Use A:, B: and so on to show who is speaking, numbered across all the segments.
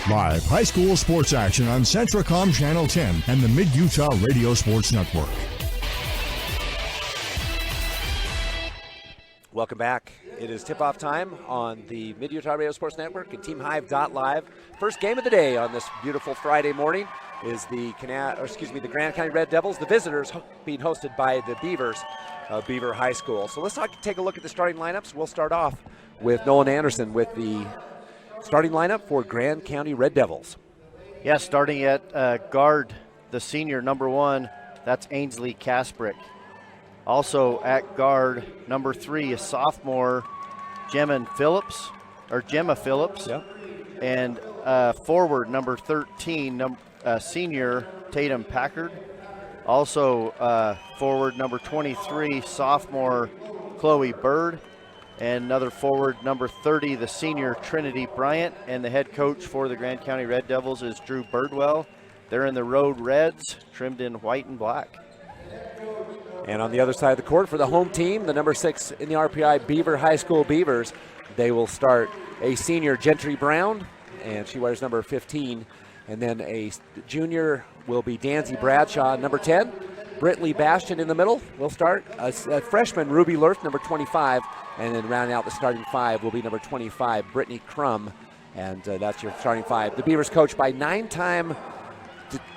A: Live high school sports action on Centracom Channel 10 and the Mid-Utah Radio Sports Network.
B: Welcome back. It is tip-off time on the Mid-Utah Radio Sports Network and TeamHive.live. First game of the day on this beautiful Friday morning is the Grand County Red Devils, the visitors, being hosted by the Beavers of Beaver High School. So let's take a look at the starting lineups. We'll start off with Nolan Anderson with the starting lineup for Grand County Red Devils.
C: Yeah, starting at guard, the senior, number 1, that's Ainsley Kasprick. Also at guard, number 3, a sophomore, Gemma Phillips. Yep. And forward, number 13, senior, Tatum Packard. Also forward, number 23, sophomore, Chloe Bird. And another forward, number 30, the senior, Trinity Bryant. And the head coach for the Grand County Red Devils is Drew Birdwell. They're in the Road Reds, trimmed in white and black.
B: And on the other side of the court for the home team, the number 6 in the RPI Beaver High School Beavers, they will start a senior, Gentry Brown, and she wears number 15. And then a junior will be Danzy Bradshaw, number 10. Brittany Bastion in the middle will start. A freshman, Ruby Lurth, number 25. And then rounding out the starting 5 will be number 25, Brittany Crum. And that's your starting 5. The Beavers coached by 9-time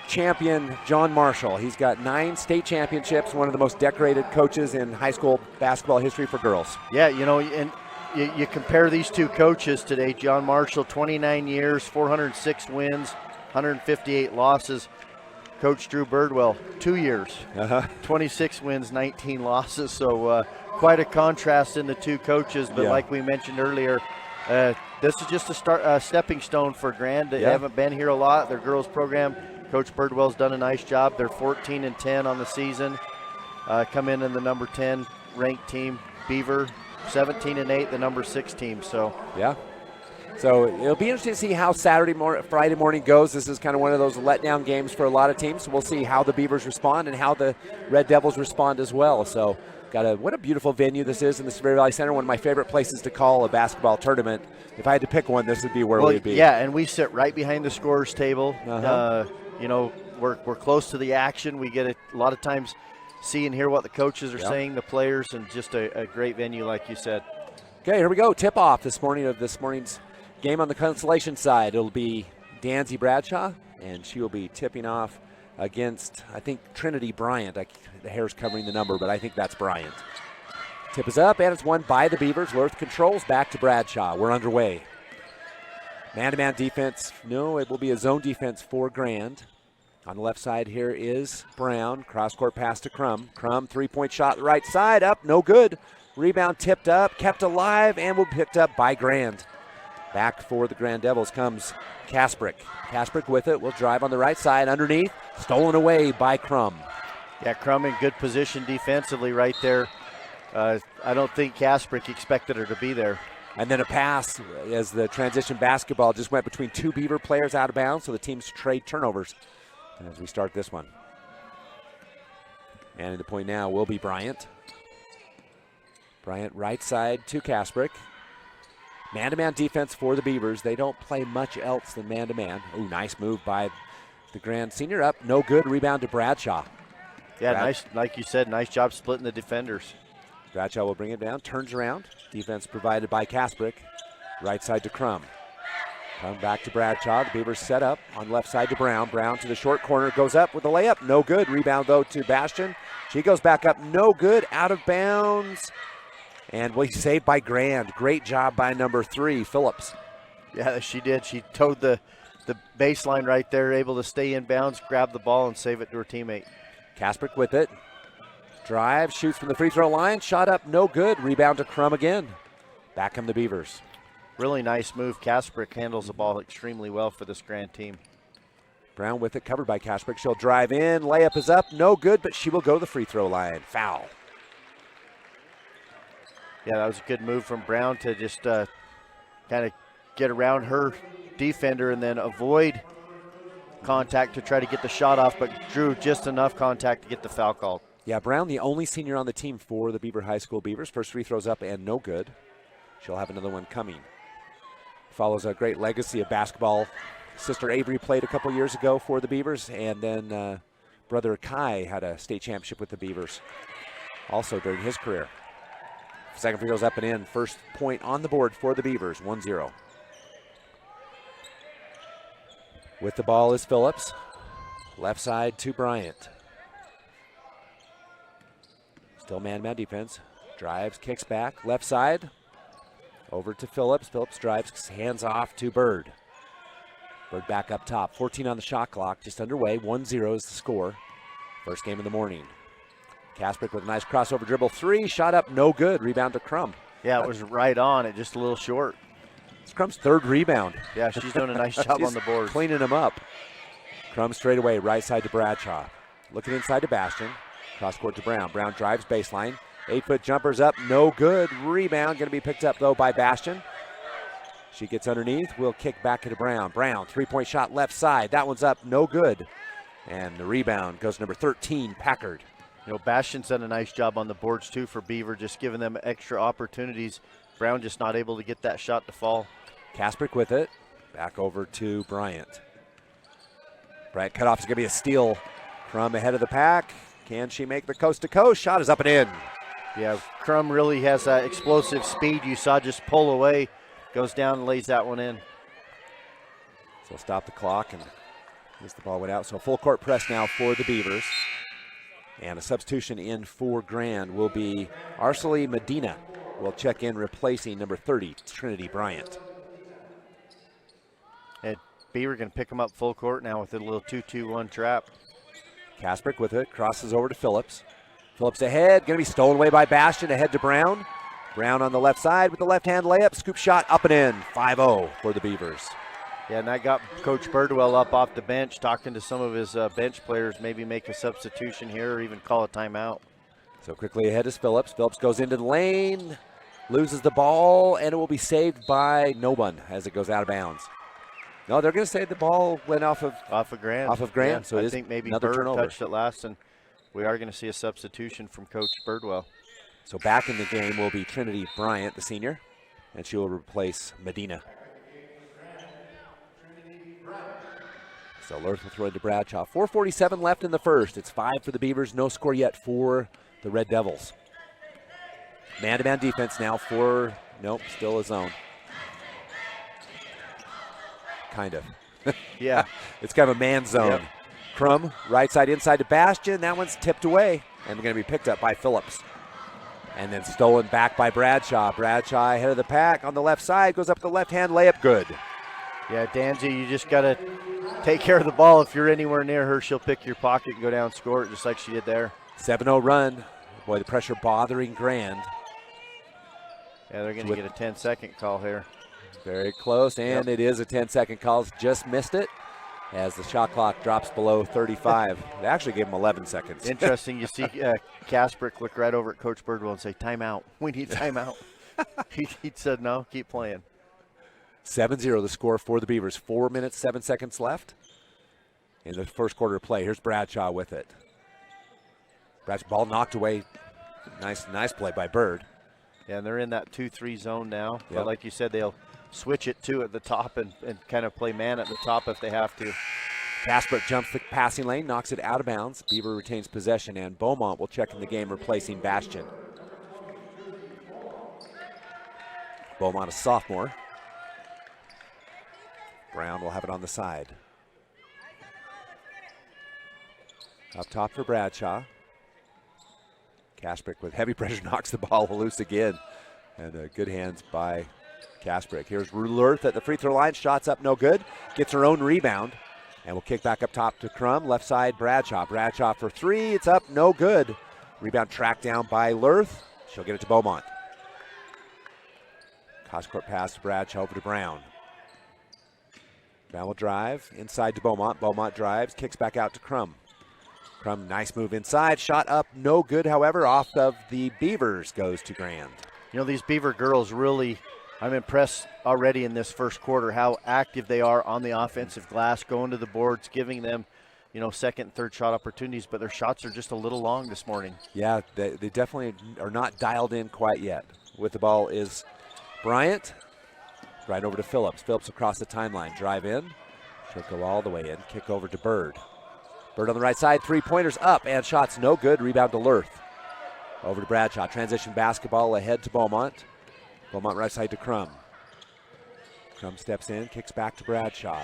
B: champion John Marshall. He's got 9 state championships, one of the most decorated coaches in high school basketball history for girls.
C: Yeah, and you compare these two coaches today. John Marshall, 29 years, 406 wins, 158 losses. Coach Drew Birdwell, 2 years, 26 wins, 19 losses. So quite a contrast in the two coaches. But like we mentioned earlier, this is just a stepping stone for Grand. They haven't been here a lot. Their girls program, Coach Birdwell's done a nice job. They're 14-10 on the season. Come in the number 10 ranked team. Beaver, 17-8, the number 6 team. So
B: So it'll be interesting to see how Friday morning goes. This is kind of one of those letdown games for a lot of teams. So we'll see how the Beavers respond and how the Red Devils respond as well. So what a beautiful venue this is in the Superior Valley Center. One of my favorite places to call a basketball tournament. If I had to pick one, this would be where we'd be.
C: Yeah, and we sit right behind the scorer's table. We're close to the action. We get a lot of times see and hear what the coaches are saying, the players, and just a great venue, like you said.
B: Okay, here we go. Tip-off this morning's game on the Consolation side. It'll be Danzy Bradshaw, and she will be tipping off against, I think, Trinity Bryant. The hair's covering the number, but I think that's Bryant. Tip is up, and it's won by the Beavers. Lurth controls back to Bradshaw. We're underway. Man-to-man defense. No, it will be a zone defense for Grand. On the left side here is Brown. Cross-court pass to Crum. Crum, three-point shot right side, up, no good. Rebound tipped up, kept alive, and will be picked up by Grand. Back for the Grand Devils comes Kasprick. Kasprick with it, will drive on the right side, underneath, stolen away by Crum.
C: Yeah, Crum in good position defensively right there. I don't think Kasprick expected her to be there.
B: And then a pass as the transition basketball just went between 2 Beaver players out of bounds, so the teams trade turnovers as we start this one. And the point now will be Bryant. Bryant right side to Kasprick. Man-to-man defense for the Beavers. They don't play much else than man-to-man. Ooh, nice move by the Grand senior up. No good. Rebound to Bradshaw.
C: Yeah, nice. Like you said, nice job splitting the defenders.
B: Bradshaw will bring it down. Turns around. Defense provided by Kasprick. Right side to Crum. Crum back to Bradshaw. The Beavers set up on left side to Brown. Brown to the short corner. Goes up with a layup. No good. Rebound, though, to Bastion. She goes back up. No good. Out of bounds. And we saved by Grand. Great job by number 3, Phillips.
C: Yeah, she did. She towed the baseline right there, able to stay in bounds, grab the ball, and save it to her teammate.
B: Kasprick with it. Drive, shoots from the free throw line. Shot up, no good. Rebound to Crum again. Back come the Beavers.
C: Really nice move. Kasprick handles the ball extremely well for this Grand team.
B: Brown with it, covered by Kasprick. She'll drive in. Layup is up, no good, but she will go to the free throw line. Foul.
C: Yeah, that was a good move from Brown to just kind of get around her defender and then avoid contact to try to get the shot off, but drew just enough contact to get the foul called.
B: Yeah, Brown, the only senior on the team for the Beaver High School Beavers. First free throws up and no good. She'll have another one coming. Follows a great legacy of basketball Sister Avery played a couple years ago for the Beavers, and then brother Kai had a state championship with the Beavers also during his career. Second free throws up and in. First point on the board for the Beavers, 1-0. With the ball is Phillips. Left side to Bryant. Still man-man defense. Drives, kicks back. Left side. Over to Phillips. Phillips drives, hands off to Bird. Bird back up top. 14 on the shot clock. Just underway. 1-0 is the score. First game of the morning. Kasprick with a nice crossover dribble. Three. Shot up. No good. Rebound to Crum.
C: Yeah, it was right on. It just a little short.
B: It's Crum's third rebound.
C: Yeah, she's doing a nice job on the board.
B: Cleaning him up. Crum straight away. Right side to Bradshaw. Looking inside to Bastion. Cross court to Brown. Brown drives baseline. 8-foot jumper's up. No good. Rebound. Going to be picked up, though, by Bastion. She gets underneath. Will kick back to Brown. Brown, three-point shot left side. That one's up. No good. And the rebound goes number 13, Packard.
C: You know, Bastion's done a nice job on the boards, too, for Beaver, just giving them extra opportunities. Brown just not able to get that shot to fall.
B: Kasprick with it. Back over to Bryant. Bryant cutoff is going to be a steal from ahead of the pack. Can she make the coast-to-coast? Shot is up and in.
C: Yeah, Crum really has that explosive speed. You saw just pull away, goes down and lays that one in.
B: So stop the clock, and as the ball went out. So full court press now for the Beavers. And a substitution in for Grand will be Arcely Medina. Will check in replacing number 30, Trinity Bryant.
C: And Beaver can pick him up full court now with a little 2-2-1 trap.
B: Kasprick with it, crosses over to Phillips. Phillips ahead, going to be stolen away by Bastion, ahead to Brown. Brown on the left side with the left-hand layup, scoop shot up and in, 5-0 for the Beavers.
C: Yeah, and that got Coach Birdwell up off the bench, talking to some of his bench players, maybe make a substitution here or even call a timeout.
B: So quickly ahead is Phillips. Phillips goes into the lane, loses the ball, and it will be saved by no one as it goes out of bounds. No, they're going to say the ball went off of Grand.
C: Yeah,
B: so
C: I think maybe Bird
B: turnover.
C: Touched it last, and we are going to see a substitution from Coach Birdwell.
B: So back in the game will be Trinity Bryant, the senior, and she will replace Medina. So Lurth will throw it to Bradshaw. 4:47 left in the first. It's 5 for the Beavers. No score yet for the Red Devils. Man-to-man defense now for, nope, still a zone. Kind of.
C: Yeah.
B: It's kind of a man zone.
C: Yep.
B: Crum, right side inside to Bastion. That one's tipped away and going to be picked up by Phillips. And then stolen back by Bradshaw. Bradshaw ahead of the pack on the left side. Goes up the left-hand layup. Good.
C: Yeah, Danzy, you just got to take care of the ball. If you're anywhere near her, she'll pick your pocket and go down and score it just like she did there.
B: 7-0 run. Boy, the pressure bothering Grand.
C: Yeah, they're going to get a 10-second call here.
B: Very close, and It is a 10-second call. Just missed it as the shot clock drops below 35. They actually gave him 11 seconds.
C: Interesting. You see Kasprick look right over at Coach Birdwell and say, timeout. We need timeout. he said, no, keep playing.
B: 7-0 the score for the Beavers. 4 minutes, 7 seconds left in the first quarter of play. Here's Bradshaw with it. Bradshaw, ball knocked away. Nice play by Bird.
C: Yeah, and they're in that 2-3 zone now.
B: Yep.
C: But like you said, they'll switch it to at the top and kind of play man at the top if they have to.
B: Kasprick jumps the passing lane, knocks it out of bounds. Beaver retains possession, and Beaumont will check in the game, replacing Bastion. Beaumont, a sophomore. Brown will have it on the side. Up top for Bradshaw. Kasprick with heavy pressure knocks the ball loose again. And good hands by Kasprick. Here's Lurth at the free throw line. Shots up, no good. Gets her own rebound. And we'll kick back up top to Crum. Left side, Bradshaw. Bradshaw for three. It's up, no good. Rebound tracked down by Lurth. She'll get it to Beaumont. Cross-court pass to Bradshaw over to Brown. Brown will drive inside to Beaumont. Beaumont drives, kicks back out to Crum. Crum, nice move inside. Shot up, no good, however. Off of the Beavers goes to Grand.
C: You know, these Beaver girls really, I'm impressed already in this first quarter how active they are on the offensive glass, going to the boards, giving them, you know, second and third shot opportunities, but their shots are just a little long this morning.
B: Yeah, they definitely are not dialed in quite yet. With the ball is Bryant. Right over to Phillips. Phillips across the timeline. Drive in. She'll go all the way in. Kick over to Bird. Bird on the right side. Three-pointers up, and shots no good. Rebound to Lurth. Over to Bradshaw. Transition basketball ahead to Beaumont. Beaumont right side to Crum. Crum steps in, kicks back to Bradshaw.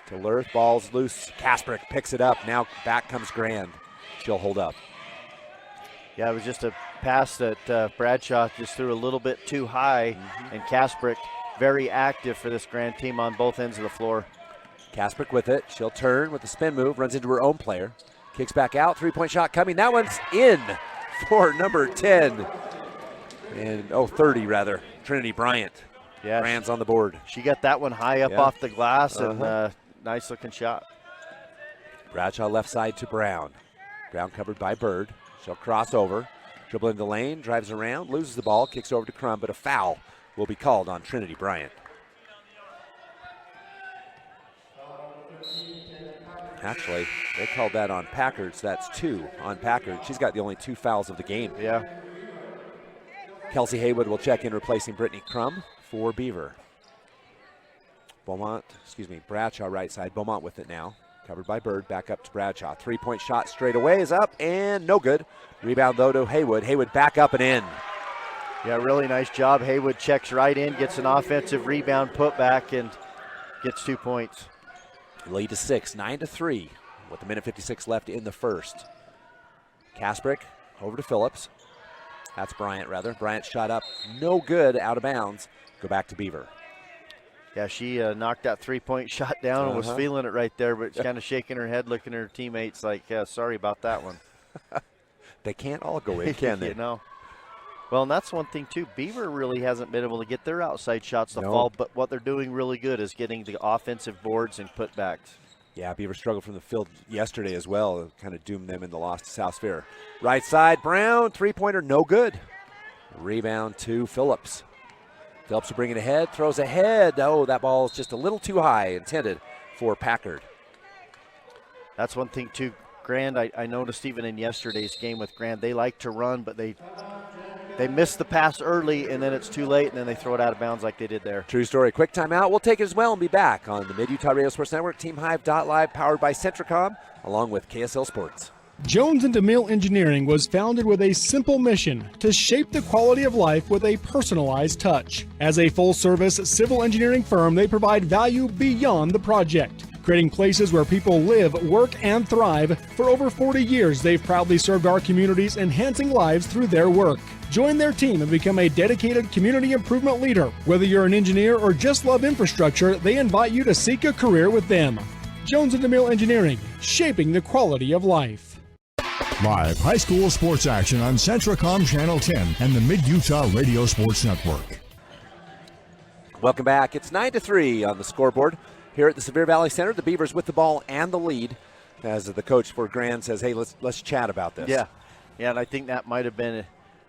B: To Lurth, ball's loose. Kasprick picks it up. Now back comes Grand. She'll hold up.
C: Yeah, it was just a pass that Bradshaw just threw a little bit too high, and Kasprick very active for this Grand team on both ends of the floor.
B: Kasprick with it. She'll turn with the spin move, runs into her own player. Kicks back out, three-point shot coming. That one's in for number 10. And, 30 rather, Trinity Bryant.
C: Yeah,
B: Brand's on the board.
C: She got that one high up off the glass, and nice looking shot.
B: Bradshaw left side to Brown. Brown covered by Bird. She'll cross over, dribble in the lane, drives around, loses the ball, kicks over to Crum, but a foul will be called on Trinity Bryant. Actually, they called that on Packard, so that's 2 on Packard. She's got the only 2 fouls of the game.
C: Yeah.
B: Kelsey Haywood will check in, replacing Brittany Crum for Beaver. Bradshaw right side. Beaumont with it now. Covered by Bird, back up to Bradshaw. Three-point shot straight away is up and no good. Rebound though to Haywood. Haywood back up and in.
C: Yeah, really nice job. Haywood checks right in, gets an offensive rebound, put back, and gets 2 points.
B: Lead to 6, 9-3 with a minute 56 left in the first. Kasprick over to Phillips. That's Bryant rather. Bryant shot up, no good, out of bounds. Go back to Beaver.
C: Yeah, she knocked that three-point shot down and was feeling it right there, but kind of shaking her head, looking at her teammates like, sorry about that one.
B: They can't all go in, can they?
C: You know. Well, and that's one thing, too. Beaver really hasn't been able to get their outside shots to fall, but what they're doing really good is getting the offensive boards and putbacks.
B: Yeah, Beaver struggled from the field yesterday as well. It kind of doomed them in the loss to South Sphere. Right side, Brown, three-pointer, no good. Rebound to Phillips. Phillips will bring it ahead, throws ahead. Oh, that ball is just a little too high, intended for Packard.
C: That's one thing, too. Grand, I noticed even in yesterday's game with Grand, they like to run, but they miss the pass early, and then it's too late, and then they throw it out of bounds like they did there.
B: True story. Quick timeout. We'll take it as well and be back on the Mid-Utah Radio Sports Network, TeamHive.live, powered by Centricom, along with KSL Sports.
D: Jones & DeMille Engineering was founded with a simple mission to shape the quality of life with a personalized touch. As a full-service civil engineering firm, they provide value beyond the project, creating places where people live, work, and thrive. For over 40 years, they've proudly served our communities, enhancing lives through their work. Join their team and become a dedicated community improvement leader. Whether you're an engineer or just love infrastructure, they invite you to seek a career with them. Jones & DeMille Engineering, shaping the quality of life.
A: Live high school sports action on Centricom Channel 10 and the Mid-Utah Radio Sports Network.
B: Welcome back. It's 9-3 on the scoreboard here at the Sevier Valley Center. The Beavers with the ball and the lead, as the coach for Grand says, hey, let's chat about this.
C: Yeah, and I think that might have been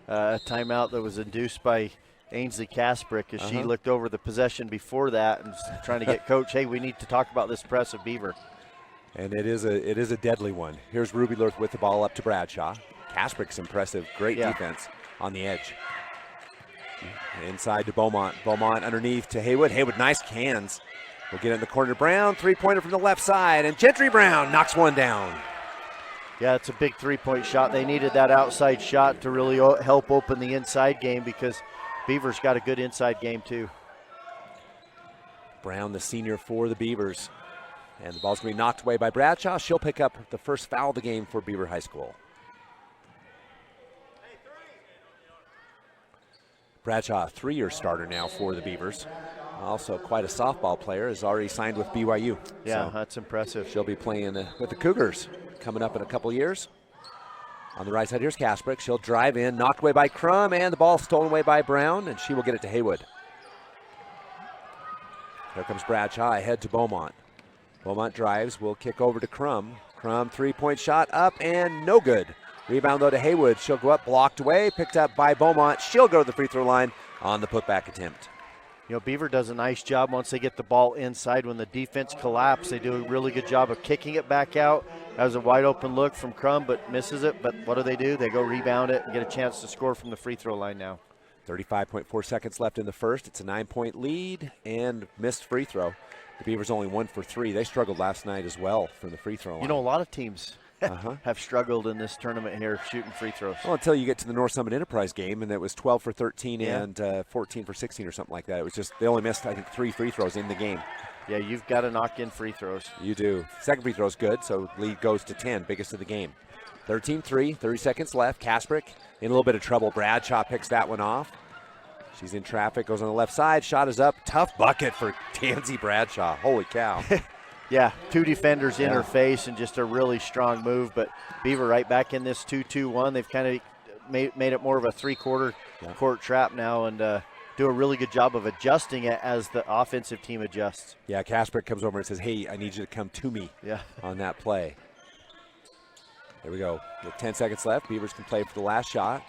C: a timeout that was induced by Ainsley Kasprick as she looked over the possession before that and trying to get coach, hey, we need to talk about this press of Beaver.
B: And it is a deadly one. Here's Ruby Lurth with the ball up to Bradshaw. Kasprick's impressive. Great defense on the edge. Inside to Beaumont. Beaumont underneath to Haywood. Haywood, nice cans. We'll get it in the corner. Brown, three-pointer from the left side. And Gentry Brown knocks one down.
C: Yeah, it's a big three-point shot. They needed that outside shot to really help open the inside game because Beavers got a good inside game too.
B: Brown, the senior for the Beavers. And the ball's going to be knocked away by Bradshaw. She'll pick up the first foul of the game for Beaver High School. Bradshaw, three-year starter now for the Beavers. Also quite a softball player, is already signed with BYU.
C: Yeah,
B: so
C: that's impressive.
B: She'll be playing with the Cougars coming up in a couple years. On the right side, here's Kasprick. She'll drive in, knocked away by Crum, and the ball stolen away by Brown, and she will get it to Haywood. Here comes Bradshaw, ahead to Beaumont. Beaumont drives, will kick over to Crum. Crum, three-point shot, up and no good. Rebound, though, to Haywood. She'll go up, blocked away, picked up by Beaumont. She'll go to the free throw line on the putback attempt.
C: You know, Beaver does a nice job once they get the ball inside. When the defense collapses, they do a really good job of kicking it back out. That was a wide open look from Crum, but misses it. But what do? They go rebound it and get a chance to score from the free throw line now.
B: 35.4 seconds left in the first. It's a 9-point lead and missed free throw The Beavers only 1 for 3. They struggled last night as well from the free throw line.
C: You know, a lot of teams have struggled in this tournament here shooting free throws.
B: Well, until you get to the North Summit Enterprise game, and it was 12 for 13 and 14 for 16 or something like that. It was just they only missed, I think, 3 free throws in the game.
C: Yeah, you've got to knock in free throws.
B: You do. Second free throw is good, so lead goes to 10, biggest of the game. 13-3, 30 seconds left. Kasprick in a little bit of trouble. Bradshaw picks that one off. She's in traffic, goes on the left side. Shot is up. Tough bucket for Tansy Bradshaw. Holy cow.
C: Yeah, 2 defenders in her face and just a really strong move. But Beaver right back in this 2-2-1. They've kind of made it more of a three-quarter court trap now and do a really good job of adjusting it as the offensive team adjusts.
B: Yeah, Kasprick comes over and says, hey, I need you to come to me on that play. There we go. With 10 seconds left, Beavers can play for the last shot.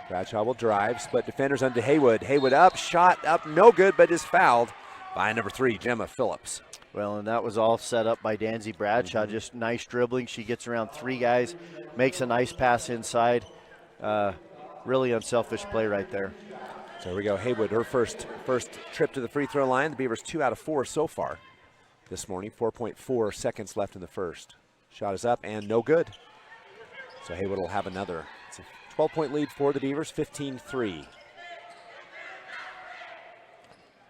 B: Bradshaw will drive, split defenders onto Haywood. Haywood up, shot up, no good, but is fouled by number 3, Gemma Phillips.
C: Well, and that was all set up by Danzy Bradshaw. Just nice dribbling. She gets around 3 guys, makes a nice pass inside. Really unselfish play right there.
B: So here we go. Haywood, her first trip to the free throw line. The Beavers 2 out of 4 so far this morning. 4.4 seconds left in the first. Shot is up and no good. So Haywood will have another. It's a 12-point lead for the Beavers, 15-3.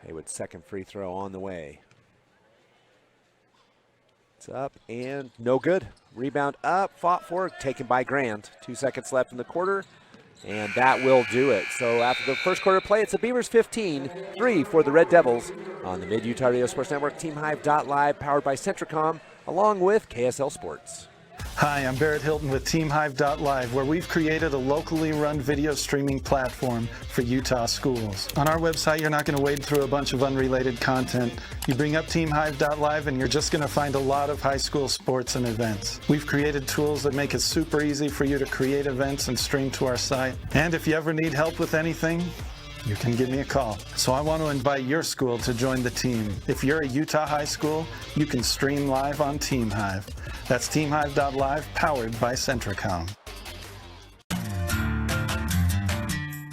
B: Haywood's second free throw on the way. It's up and no good. Rebound up, fought for, taken by Grand. 2 seconds left in the quarter, and that will do it. So after the first quarter play, it's the Beavers 15-3 for the Red Devils on the Mid-Utah Radio Sports Network, TeamHive.live, powered by Centricom, along with KSL Sports.
E: Hi, I'm Barrett Hilton with TeamHive.live, where we've created a locally run video streaming platform for Utah schools. On our website, you're not going to wade through a bunch of unrelated content. You bring up TeamHive.live and you're just going to find a lot of high school sports and events. We've created tools that make it super easy for you to create events and stream to our site. And if you ever need help with anything, you can give me a call. So I want to invite your school to join the team. If you're a Utah high school, you can stream live on TeamHive. That's TeamHive.live, powered by Centricom.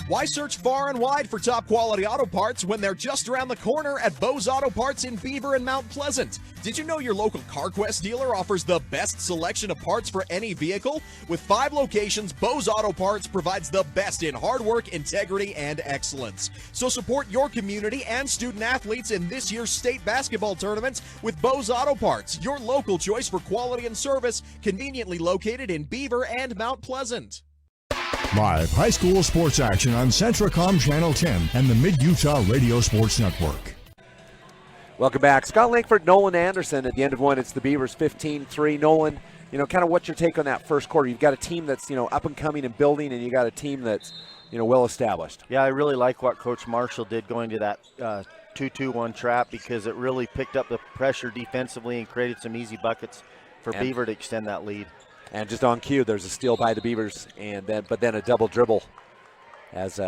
F: Why search far and wide for top quality auto parts when they're just around the corner at Bose Auto Parts in Beaver and Mount Pleasant? Did you know your local CarQuest dealer offers the best selection of parts for any vehicle? With 5 locations, Bose Auto Parts provides the best in hard work, integrity, and excellence. So support your community and student athletes in this year's state basketball tournaments with Bose Auto Parts, your local choice for quality and service, conveniently located in Beaver and Mount Pleasant.
A: Live high school sports action on Centricom Channel 10 and the Mid-Utah Radio Sports Network.
B: Welcome back. Scott Langford, Nolan Anderson. At the end of one, it's the Beavers 15-3. Nolan, kind of what's your take on that first quarter? You've got a team that's, up and coming and building, and you got a team that's, well established.
C: Yeah, I really like what Coach Marshall did going to that 2-2-1 trap, because it really picked up the pressure defensively and created some easy buckets for Beaver to extend that lead.
B: And just on cue, there's a steal by the Beavers, but then a double dribble as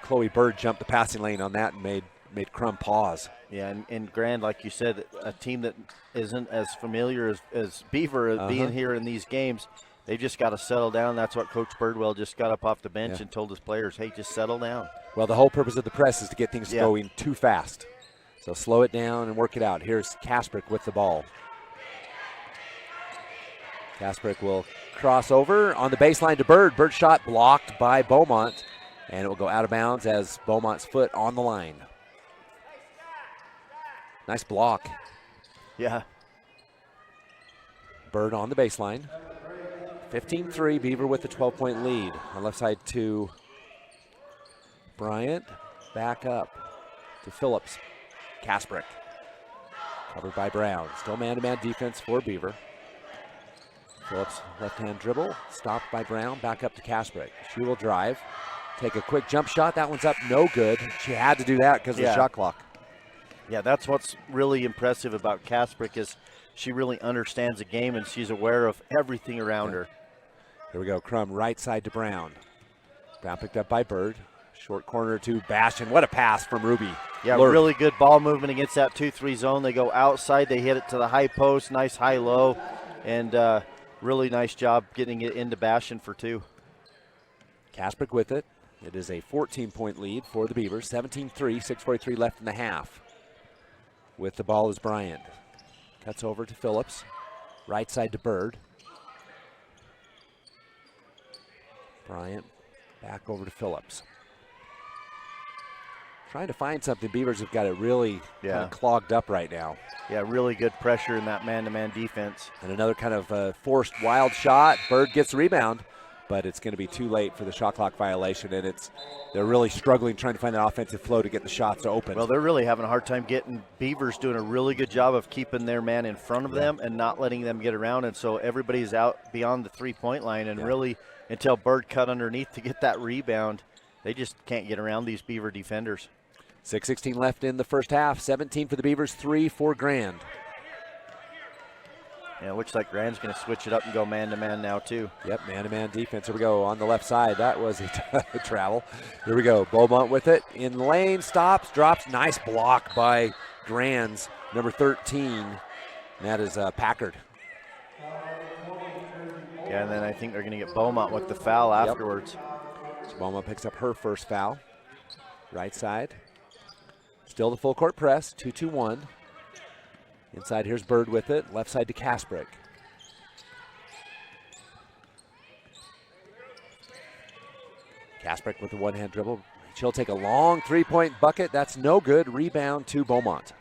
B: Chloe Bird jumped the passing lane on that and made Crum pause.
C: Yeah, and Grand, like you said, a team that isn't as familiar as Beaver being here in these games, they've just got to settle down. That's what Coach Birdwell just got up off the bench and told his players, hey, just settle down.
B: Well, the whole purpose of the press is to get things going too fast. So slow it down and work it out. Here's Kasprick with the ball. Kasprick will cross over on the baseline to Bird. Bird shot blocked by Beaumont, and it will go out of bounds as Beaumont's foot on the line. Nice block.
C: Yeah.
B: Bird on the baseline. 15-3, Beaver with the 12-point lead. On left side to Bryant. Back up to Phillips. Kasprick. Covered by Brown. Still man-to-man defense for Beaver. Phillips, left-hand dribble, stopped by Brown, back up to Kasprick. She will drive, take a quick jump shot. That one's up, no good. She had to do that because of the shot clock.
C: Yeah, that's what's really impressive about Kasprick is she really understands the game and she's aware of everything around her.
B: Here we go, Crum right side to Brown. Brown picked up by Bird. Short corner to Bastion. What a pass from Ruby.
C: Yeah, really good ball movement against that 2-3 zone. They go outside, they hit it to the high post, nice high-low, and really nice job getting it into Bastion for 2.
B: Kasprick with it. It is a 14-point lead for the Beavers. 17-3, 6:43 left in the half. With the ball is Bryant. Cuts over to Phillips. Right side to Bird. Bryant back over to Phillips. Trying to find something. Beavers have got it really kind of clogged up right now.
C: Yeah, really good pressure in that man-to-man defense.
B: And another kind of forced wild shot. Bird gets the rebound, but it's going to be too late for the shot clock violation, and they're really struggling trying to find that offensive flow to get the shots open.
C: Well, they're really having a hard time getting. Beavers doing a really good job of keeping their man in front of them and not letting them get around, and so everybody's out beyond the three-point line, and really until Bird cut underneath to get that rebound, they just can't get around these Beaver defenders.
B: 6:16 left in the first half. 17 for the Beavers, 3 for Grand.
C: Yeah, it looks like Grand's going to switch it up and go man-to-man now, too.
B: Yep, man-to-man defense. Here we go on the left side. That was a travel. Here we go. Beaumont with it. In the lane, stops, drops. Nice block by Grand's number 13. And that is Packard.
C: Yeah, and then I think they're going to get Beaumont with the foul afterwards.
B: So Beaumont picks up her first foul. Right side. Still the full court press, 2-2-1. Inside, here's Bird with it. Left side to Kasprick. Kasprick with the one-hand dribble. She'll take a long three-point bucket. That's no good. Rebound to Beaumont.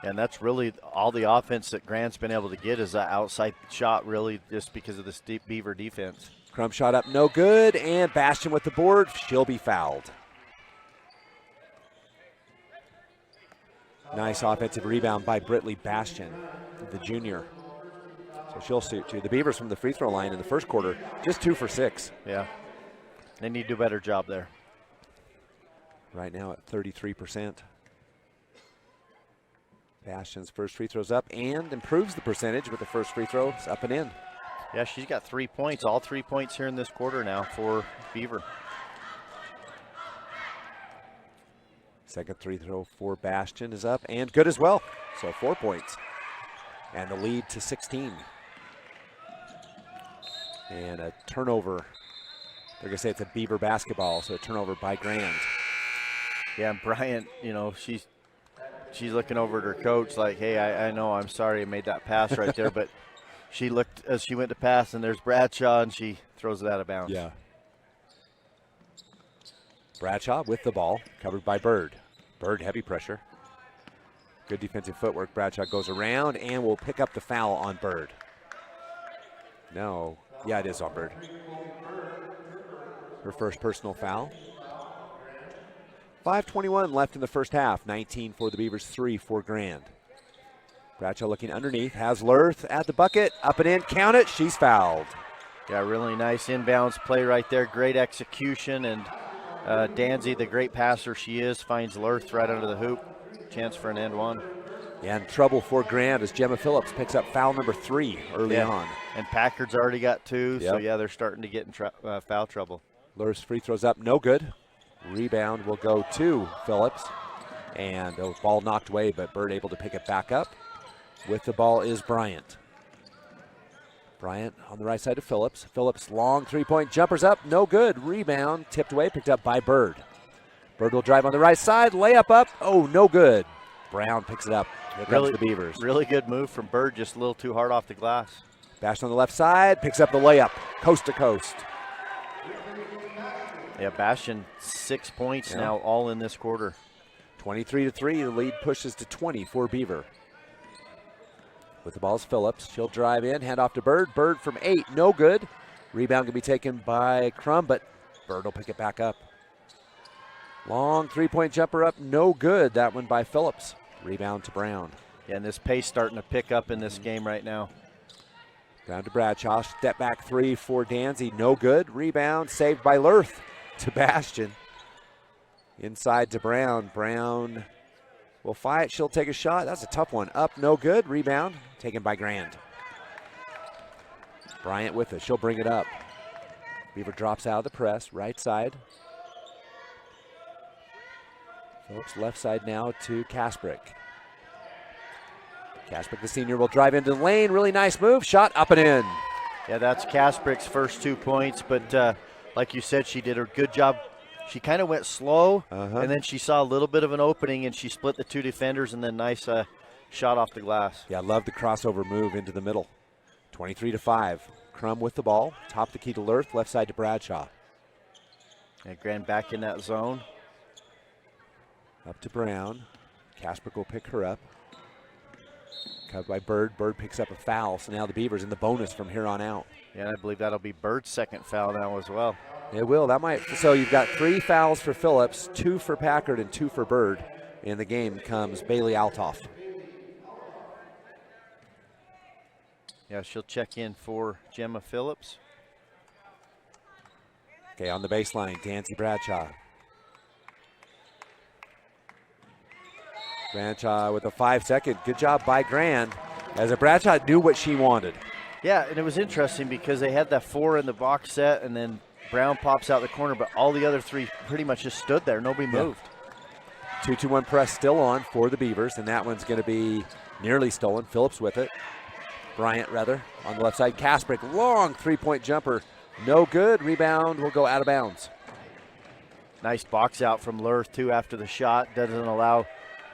C: And that's really all the offense that Grant's been able to get is that outside shot, really, just because of this deep Beaver defense.
B: Crum shot up, no good. And Bastion with the board. She'll be fouled. Nice offensive rebound by Britley Bastion, the junior. So she'll shoot too. The Beavers from the free throw line in the first quarter, just 2 for 6.
C: Yeah, they need to do a better job there.
B: Right now at 33%. Bastion's first free throw's up and improves the percentage with the first free throw. It's up and in.
C: Yeah, she's got 3 points, all 3 points here in this quarter now for Beaver.
B: Second free throw for Bastion is up and good as well. So 4 points. And the lead to 16. And a turnover. They're going to say it's a Beaver basketball, so a turnover by Grand.
C: Yeah, and Bryant, you know, she's looking over at her coach like, hey, I know, I'm sorry I made that pass right there, but she looked as she went to pass, and there's Bradshaw, and she throws it out of bounds.
B: Yeah. Bradshaw with the ball, covered by Bird. Bird, heavy pressure. Good defensive footwork. Bradshaw goes around and will pick up the foul on Bird. No. Yeah, it is on Bird. Her first personal foul. 5:21 left in the first half. 19 for the Beavers, 3 for Grand. Bradshaw looking underneath. Has Lurth at the bucket. Up and in. Count it. She's fouled.
C: Yeah, really nice inbounds play right there. Great execution, and Danzy, the great passer she is, finds Lurth right under the hoop. Chance for an and one.
B: Yeah, and trouble for Grand as Gemma Phillips picks up foul number 3 early on.
C: And Packard's already got 2, so yeah, they're starting to get in foul trouble.
B: Lurth's free throws up, no good. Rebound will go to Phillips. And the ball knocked away, but Bird able to pick it back up. With the ball is Bryant. Bryant on the right side of Phillips. Phillips, long three-point jumpers up, no good. Rebound, tipped away, picked up by Bird. Bird will drive on the right side, layup up, oh, no good. Brown picks it up. Here comes the Beavers.
C: Really good move from Bird, just a little too hard off the glass.
B: Bastion on the left side, picks up the layup, coast to coast.
C: Yeah, Bastion, 6 points now, all in this quarter.
B: 23-3, the lead pushes to 20 for Beaver. With the ball is Phillips. She'll drive in, hand off to Bird. Bird from 8, no good. Rebound can be taken by Crum, but Bird will pick it back up. Long three-point jumper up, no good. That one by Phillips. Rebound to Brown.
C: Yeah, and this pace starting to pick up in this game right now.
B: Down to Bradshaw. Step back 3 for Danzy, no good. Rebound saved by Lurth to Bastion. Inside to Brown. Brown will fight. She'll take a shot. That's a tough one. Up, no good. Rebound taken by Grand. Bryant with it. She'll bring it up. Beaver drops out of the press. Right side. Phillips left side now to Kasprick. Kasprick, the senior, will drive into the lane. Really nice move. Shot up and in.
C: Yeah, that's Kasprick's first 2 points, but like you said, she did a good job She kind of went slow,
B: Uh-huh.
C: and then she saw a little bit of an opening, and she split the two defenders, and then nice shot off the glass.
B: Yeah, I love the crossover move into the middle. 23-5. Crum with the ball. Top the key to Lurth, left side to Bradshaw.
C: And Grand back in that zone.
B: Up to Brown. Kasprick will pick her up. Covered by Bird. Bird picks up a foul, so now the Beavers in the bonus from here on out.
C: Yeah, and I believe that'll be Bird's second foul now as well.
B: It will. That might. So you've got 3 fouls for Phillips, 2 for Packard, and 2 for Bird. In the game comes Bailey Altoff.
C: Yeah, she'll check in for Gemma Phillips.
B: Okay, on the baseline, Dancy Bradshaw. Bradshaw with a 5-second. Good job by Grand, as a Bradshaw knew what she wanted.
C: Yeah, and it was interesting because they had that 4 in the box set, and then Brown pops out the corner, but all the other 3 pretty much just stood there. Nobody moved.
B: 2-2-1 press still on for the Beavers, and that one's going to be nearly stolen. Phillips with it. Bryant, rather, on the left side. Kasprick, long 3-point jumper. No good. Rebound will go out of bounds.
C: Nice box out from Lurth, too, after the shot. Doesn't allow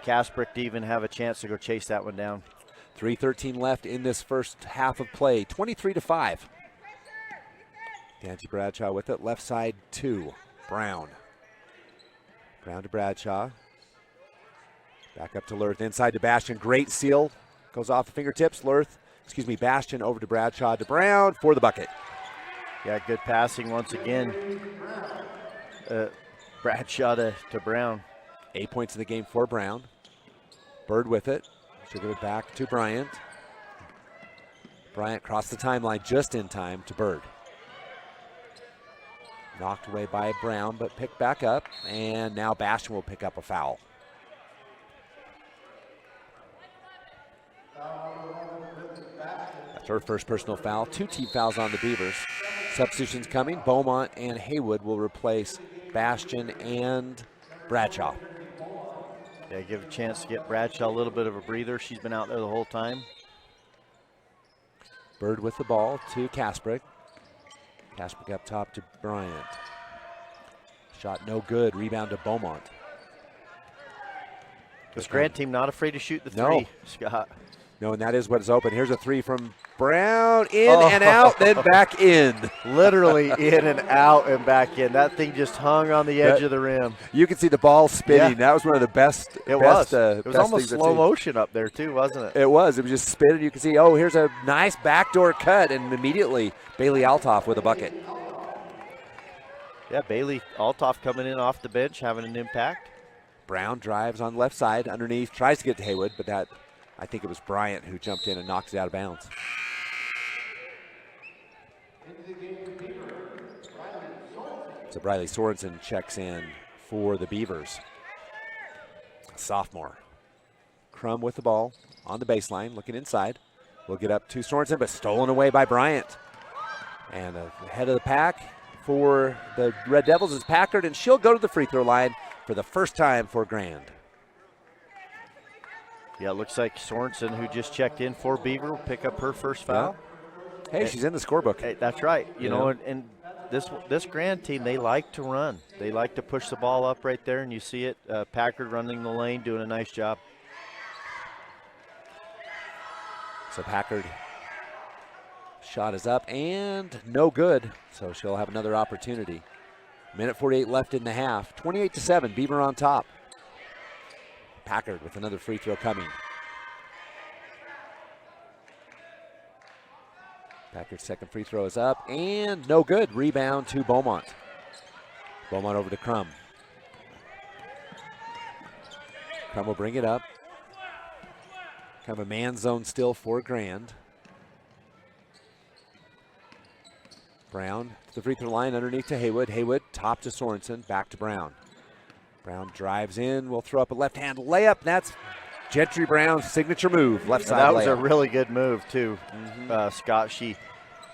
C: Kasprick to even have a chance to go chase that one down.
B: 3:13 left in this first half of play. 23-5. Dancy Bradshaw with it. Left side, 2. Brown. Brown to Bradshaw. Back up to Lurth. Inside to Bastian. Great seal. Goes off the fingertips. Bastian over to Bradshaw to Brown for the bucket.
C: Yeah, good passing once again. Bradshaw to Brown.
B: 8 points in the game for Brown. Bird with it. She'll give it back to Bryant. Bryant crossed the timeline just in time to Bird. Knocked away by Brown, but picked back up. And now Bastian will pick up a foul. That's her first personal foul. 2 team fouls on the Beavers. Substitutions coming. Beaumont and Haywood will replace Bastian and Bradshaw.
C: Yeah, give a chance to get Bradshaw a little bit of a breather. She's been out there the whole time.
B: Bird with the ball to Kasprick. Kasprick up top to Bryant. Shot no good. Rebound to Beaumont.
C: This Grand team not afraid to shoot the 3,
B: No.
C: Scott.
B: No, and that is what is open. Here's a 3 from Brown. In and out, then back in.
C: Literally in and out and back in. That thing just hung on the edge of the rim.
B: You can see the ball spinning.
C: Yeah.
B: That was one of the best.
C: It was
B: best
C: almost
B: things I've
C: slow
B: seen.
C: motion up there too, wasn't it?
B: It was just spinning. You can see, oh, here's a nice backdoor cut, and immediately Bailey Altoff with a bucket.
C: Yeah, Bailey Altoff coming in off the bench, having an impact.
B: Brown drives on left side underneath, tries to get to Haywood, but that, I think it was Bryant who jumped in and knocked it out of bounds. So Briley Sorensen checks in for the Beavers. Sophomore. Crum with the ball on the baseline, looking inside. Will get up to Sorensen, but stolen away by Bryant. And ahead of the pack for the Red Devils is Packard, and she'll go to the free throw line for the first time for Grand.
C: Yeah, it looks like Sorensen, who just checked in for Beaver, will pick up her first foul.
B: Yeah. Hey, she's in the scorebook.
C: Hey, that's right. You know, and this Grand team, they like to run. They like to push the ball up right there, and you see it. Packard running the lane, doing a nice job.
B: So Packard shot is up and no good. So she'll have another opportunity. Minute 48 left in the half. 28-7, Beaver on top. Packard with another free throw coming. Packard's second free throw is up and no good. Rebound to Beaumont. Beaumont over to Crum. Crum will bring it up. Kind of a man zone still for Grand. Brown to the free throw line underneath to Haywood. Haywood top to Sorensen, back to Brown. Brown drives in, will throw up a left-hand layup. That's Gentry Brown's signature move, left side
C: That
B: layup.
C: was a really good move too, Scott. She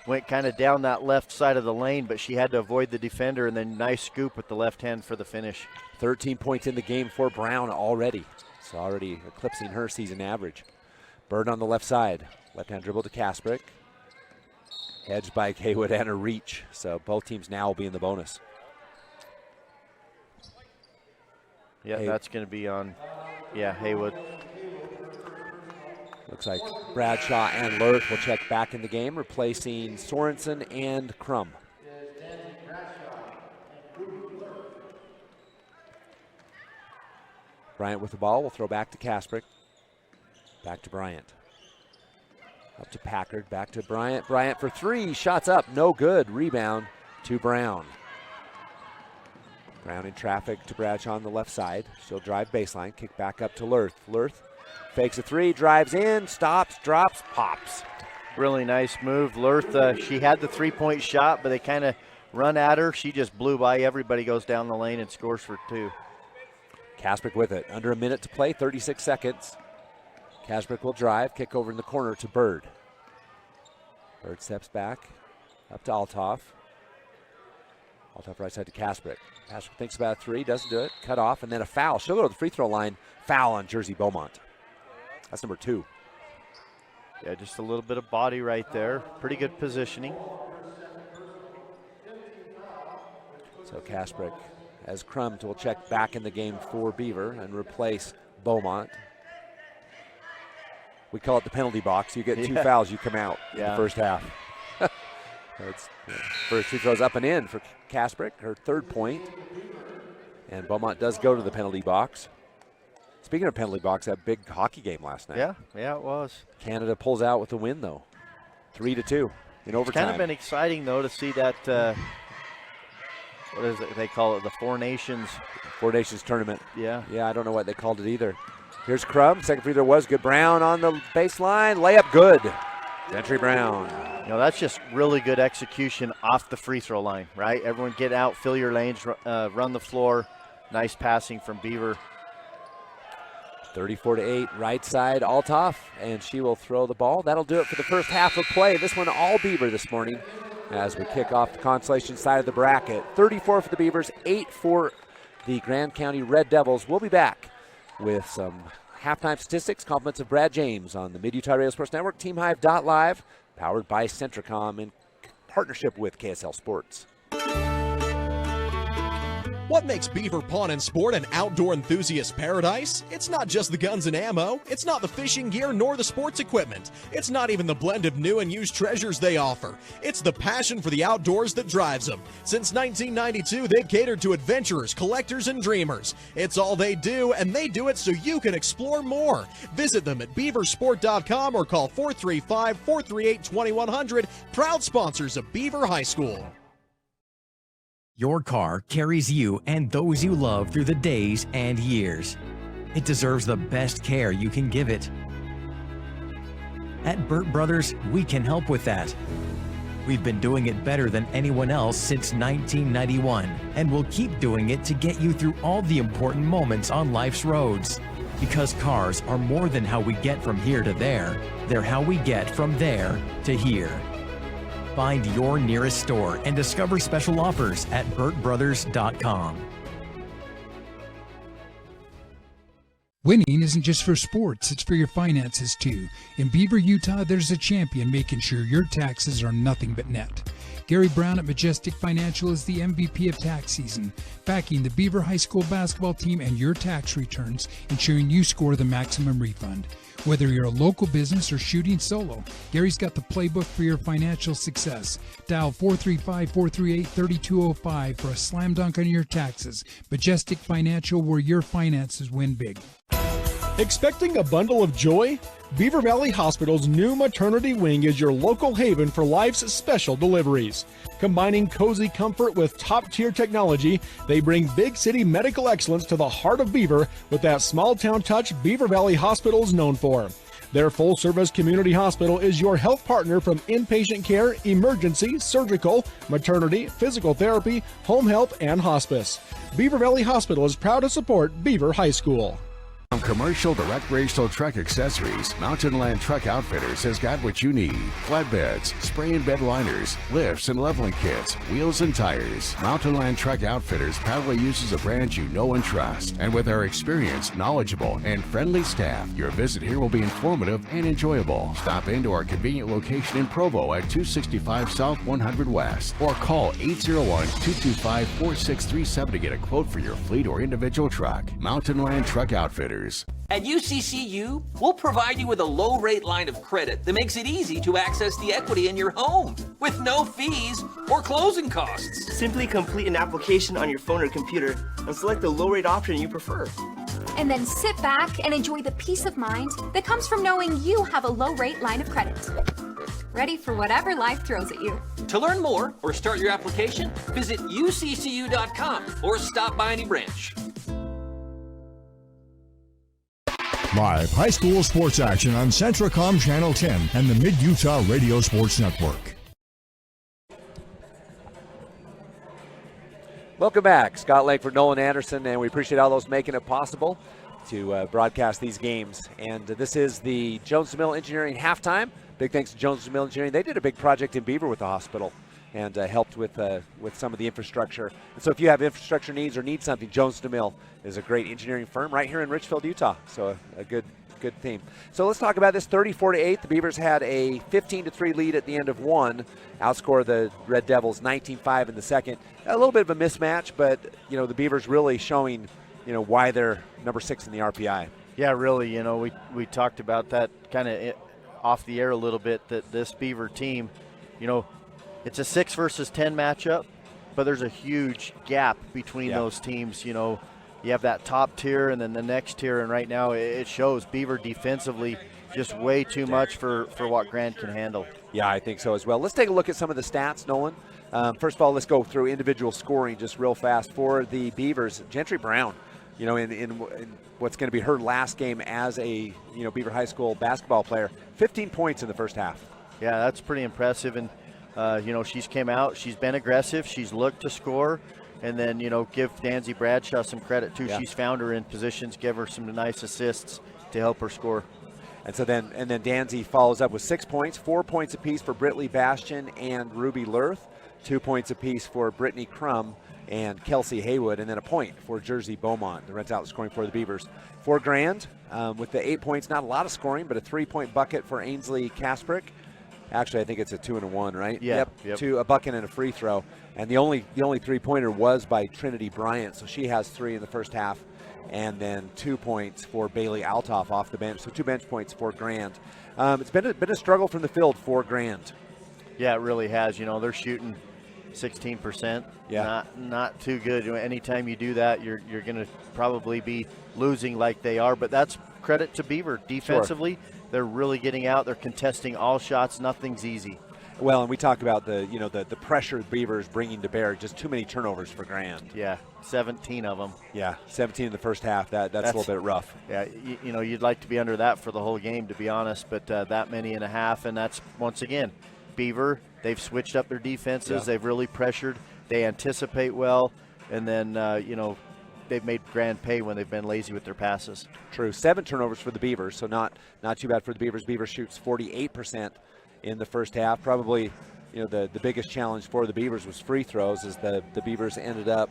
C: went kind of down that left side of the lane, but she had to avoid the defender, and then nice scoop with the left hand for the finish.
B: 13 points in the game for Brown already. So already eclipsing her season average. Bird on the left side. Left-hand dribble to Kasprick. Hedged by Haywood and a reach. So both teams now will be in the bonus.
C: Yeah, that's going to be on, Haywood.
B: Looks like Bradshaw and Lurth will check back in the game, replacing Sorensen and Crum. Bryant with the ball will throw back to Kasprick. Back to Bryant. Up to Packard, back to Bryant. Bryant for three, shots up, no good. Rebound to Brown. Brown in traffic to Bradshaw on the left side. She'll drive baseline, kick back up to Lurth. Lurth fakes a three, drives in, stops, drops, pops.
C: Really nice move. Lurth, she had the three-point shot, but they kind of run at her. She just blew by. Everybody goes down the lane and scores for two.
B: Kasprick with it. Under a minute to play, 36 seconds. Kasprick will drive, kick over in the corner to Bird. Bird steps back, up to Althoff. Althoff right side to Kasprick. Kasprick thinks about a three, doesn't do it. Cut off, and then a foul. She'll go to the free throw line. Foul on Jersey Beaumont. That's number 2.
C: Yeah, just a little bit of body right there. Pretty good positioning.
B: So Kasprick, as Crum, will check back in the game for Beaver and replace Beaumont. We call it the penalty box. You get 2 fouls, you come out in the first half. First free throws up and in for Kasprick, her 3rd point. And Beaumont does go to the penalty box. Speaking of penalty box, that big hockey game last night.
C: Yeah, it was.
B: Canada pulls out with the win, though. 3-2 in overtime.
C: It's kind of been exciting, though, to see that, what is it they call it, the Four Nations.
B: Four Nations tournament.
C: Yeah.
B: Yeah, I don't know what they called it either. Here's Crum. Second free throw was good. Brown on the baseline. Layup good. Gentry Brown.
C: You know, that's just really good execution off the free throw line, right? Everyone get out, fill your lanes, run the floor. Nice passing from Beaver.
B: 34-8, right side, Althoff, and she will throw the ball. That'll do it for the first half of play. This one all Beaver this morning as we kick off the Consolation side of the bracket. 34 for the Beavers, 8 for the Grand County Red Devils. We'll be back with some halftime statistics, compliments of Brad James on the Mid-Utah Radio Sports Network, TeamHive.live, powered by Centricom in partnership with KSL Sports.
F: What makes Beaver Pawn and Sport an outdoor enthusiast paradise? It's not just the guns and ammo. It's not the fishing gear nor the sports equipment. It's not even the blend of new and used treasures they offer. It's the passion for the outdoors that drives them. Since 1992, they've catered to adventurers, collectors, and dreamers. It's all they do, and they do it so you can explore more. Visit them at beaversport.com or call 435-438-2100, proud sponsors of Beaver High School.
G: Your car carries you and those you love through the days and years. It deserves the best care you can give it. At Burt Brothers, we can help with that. We've been doing it better than anyone else since 1991, and we'll keep doing it to get you through all the important moments on life's roads. Because cars are more than how we get from here to there, they're how we get from there to here. Find your nearest store and discover special offers at burtbrothers.com.
H: Winning isn't just for sports, it's for your finances too. In Beaver, Utah, there's a champion making sure your taxes are nothing but net. Gary Brown at Majestic Financial is the MVP of tax season, backing the Beaver High School basketball team and your tax returns, ensuring you score the maximum refund. Whether you're a local business or shooting solo, Gary's got the playbook for your financial success. Dial 435-438-3205 for a slam dunk on your taxes. Majestic Financial, where your finances win big.
D: Expecting a bundle of joy? Beaver Valley Hospital's new maternity wing is your local haven for life's special deliveries. Combining cozy comfort with top-tier technology, they bring big city medical excellence to the heart of Beaver with that small-town touch Beaver Valley Hospital is known for. Their full-service community hospital is your health partner from inpatient care, emergency, surgical, maternity, physical therapy, home health, and hospice. Beaver Valley Hospital is proud to support Beaver High School.
I: From commercial to recreational truck accessories, Mountain Land Truck Outfitters has got what you need. Flatbeds, spray and bed liners, lifts and leveling kits, wheels and tires. Mountain Land Truck Outfitters proudly uses a brand you know and trust. And with our experienced, knowledgeable, and friendly staff, your visit here will be informative and enjoyable. Stop into our convenient location in Provo at 265 South 100 West or call 801-225-4637 to get a quote for your fleet or individual truck. Mountain Land Truck Outfitters.
J: At UCCU, we'll provide you with a low-rate line of credit that makes it easy to access the equity in your home with no fees or closing costs.
K: Simply complete an application on your phone or computer and select the low-rate option you prefer.
L: And then sit back and enjoy the peace of mind that comes from knowing you have a low-rate line of credit. Ready for whatever life throws at you.
J: To learn more or start your application, visit uccu.com or stop by any branch.
A: Live high school sports action on Centracom Channel 10 and the Mid-Utah Radio Sports Network.
B: Welcome back. Scott Langford, Nolan Anderson, and we appreciate all those making it possible to broadcast these games. And this is the Jones DeMille Engineering halftime. Big thanks to Jones DeMille Engineering. They did a big project in Beaver with the hospital and helped with some of the infrastructure. And so if you have infrastructure needs or need something, Jones DeMille is a great engineering firm right here in Richfield, Utah. So a good theme. So let's talk about this. 34-8. The Beavers had a 15-3 lead at the end of one. Outscore the Red Devils 19-5 in the second. A little bit of a mismatch, but the Beavers really showing why they're number 6 in the RPI.
C: Yeah, really. We talked about that kind of off the air a little bit, that this Beaver team, it's a 6 versus 10 matchup, but there's a huge gap between those teams. You have that top tier and then the next tier, and right now it shows Beaver defensively just way too much for what Grand can handle.
B: Yeah, I think so as well. Let's take a look at some of the stats, Nolan. First of all, let's go through individual scoring just real fast for the Beavers. Gentry Brown, in what's going to be her last game as a Beaver High School basketball player, 15 points in the first half.
C: Yeah, that's pretty impressive. And she's came out, she's been aggressive, she's looked to score, and then give Danzy Bradshaw some credit too. Yeah. She's found her in positions, give her some nice assists to help her score.
B: And so then Danzy follows up with 6 points, 4 points apiece for Britley Bastian and Ruby Lurth, 2 points apiece for Brittany Crum and Kelsey Haywood, and then a point for Jersey Beaumont. The Reds out scoring for the Beavers. For Grand, with the 8 points, not a lot of scoring, but a 3-point bucket for Ainsley Kasprick. Actually, I think it's a 2 and a 1, right?
C: Yeah.
B: Yep. A bucket and a free throw. And the only 3-pointer was by Trinity Bryant, so she has 3 in the first half. And then 2 points for Bailey Altoff off the bench, so 2 bench points for Grand. It's been a struggle from the field for Grand.
C: Yeah, it really has. They're shooting 16%.
B: Yeah.
C: Not too good. Anytime you do that, you're going to probably be losing like they are. But that's credit to Beaver defensively. Sure. They're really getting out. They're contesting all shots. Nothing's easy.
B: Well, and we talk about the pressure the Beavers bringing to bear. Just too many turnovers for Grand.
C: Yeah, 17 of them.
B: Yeah, 17 in the first half. That's a little bit rough.
C: Yeah, you'd like to be under that for the whole game, to be honest. But that many and a half, and that's once again, Beaver. They've switched up their defenses. Yeah. They've really pressured. They anticipate well, and then they've made Grand pay when they've been lazy with their passes.
B: True. 7 turnovers for the Beavers, so not too bad for the Beavers. Beavers shoots 48% in the first half. Probably, the biggest challenge for the Beavers was free throws, as the Beavers ended up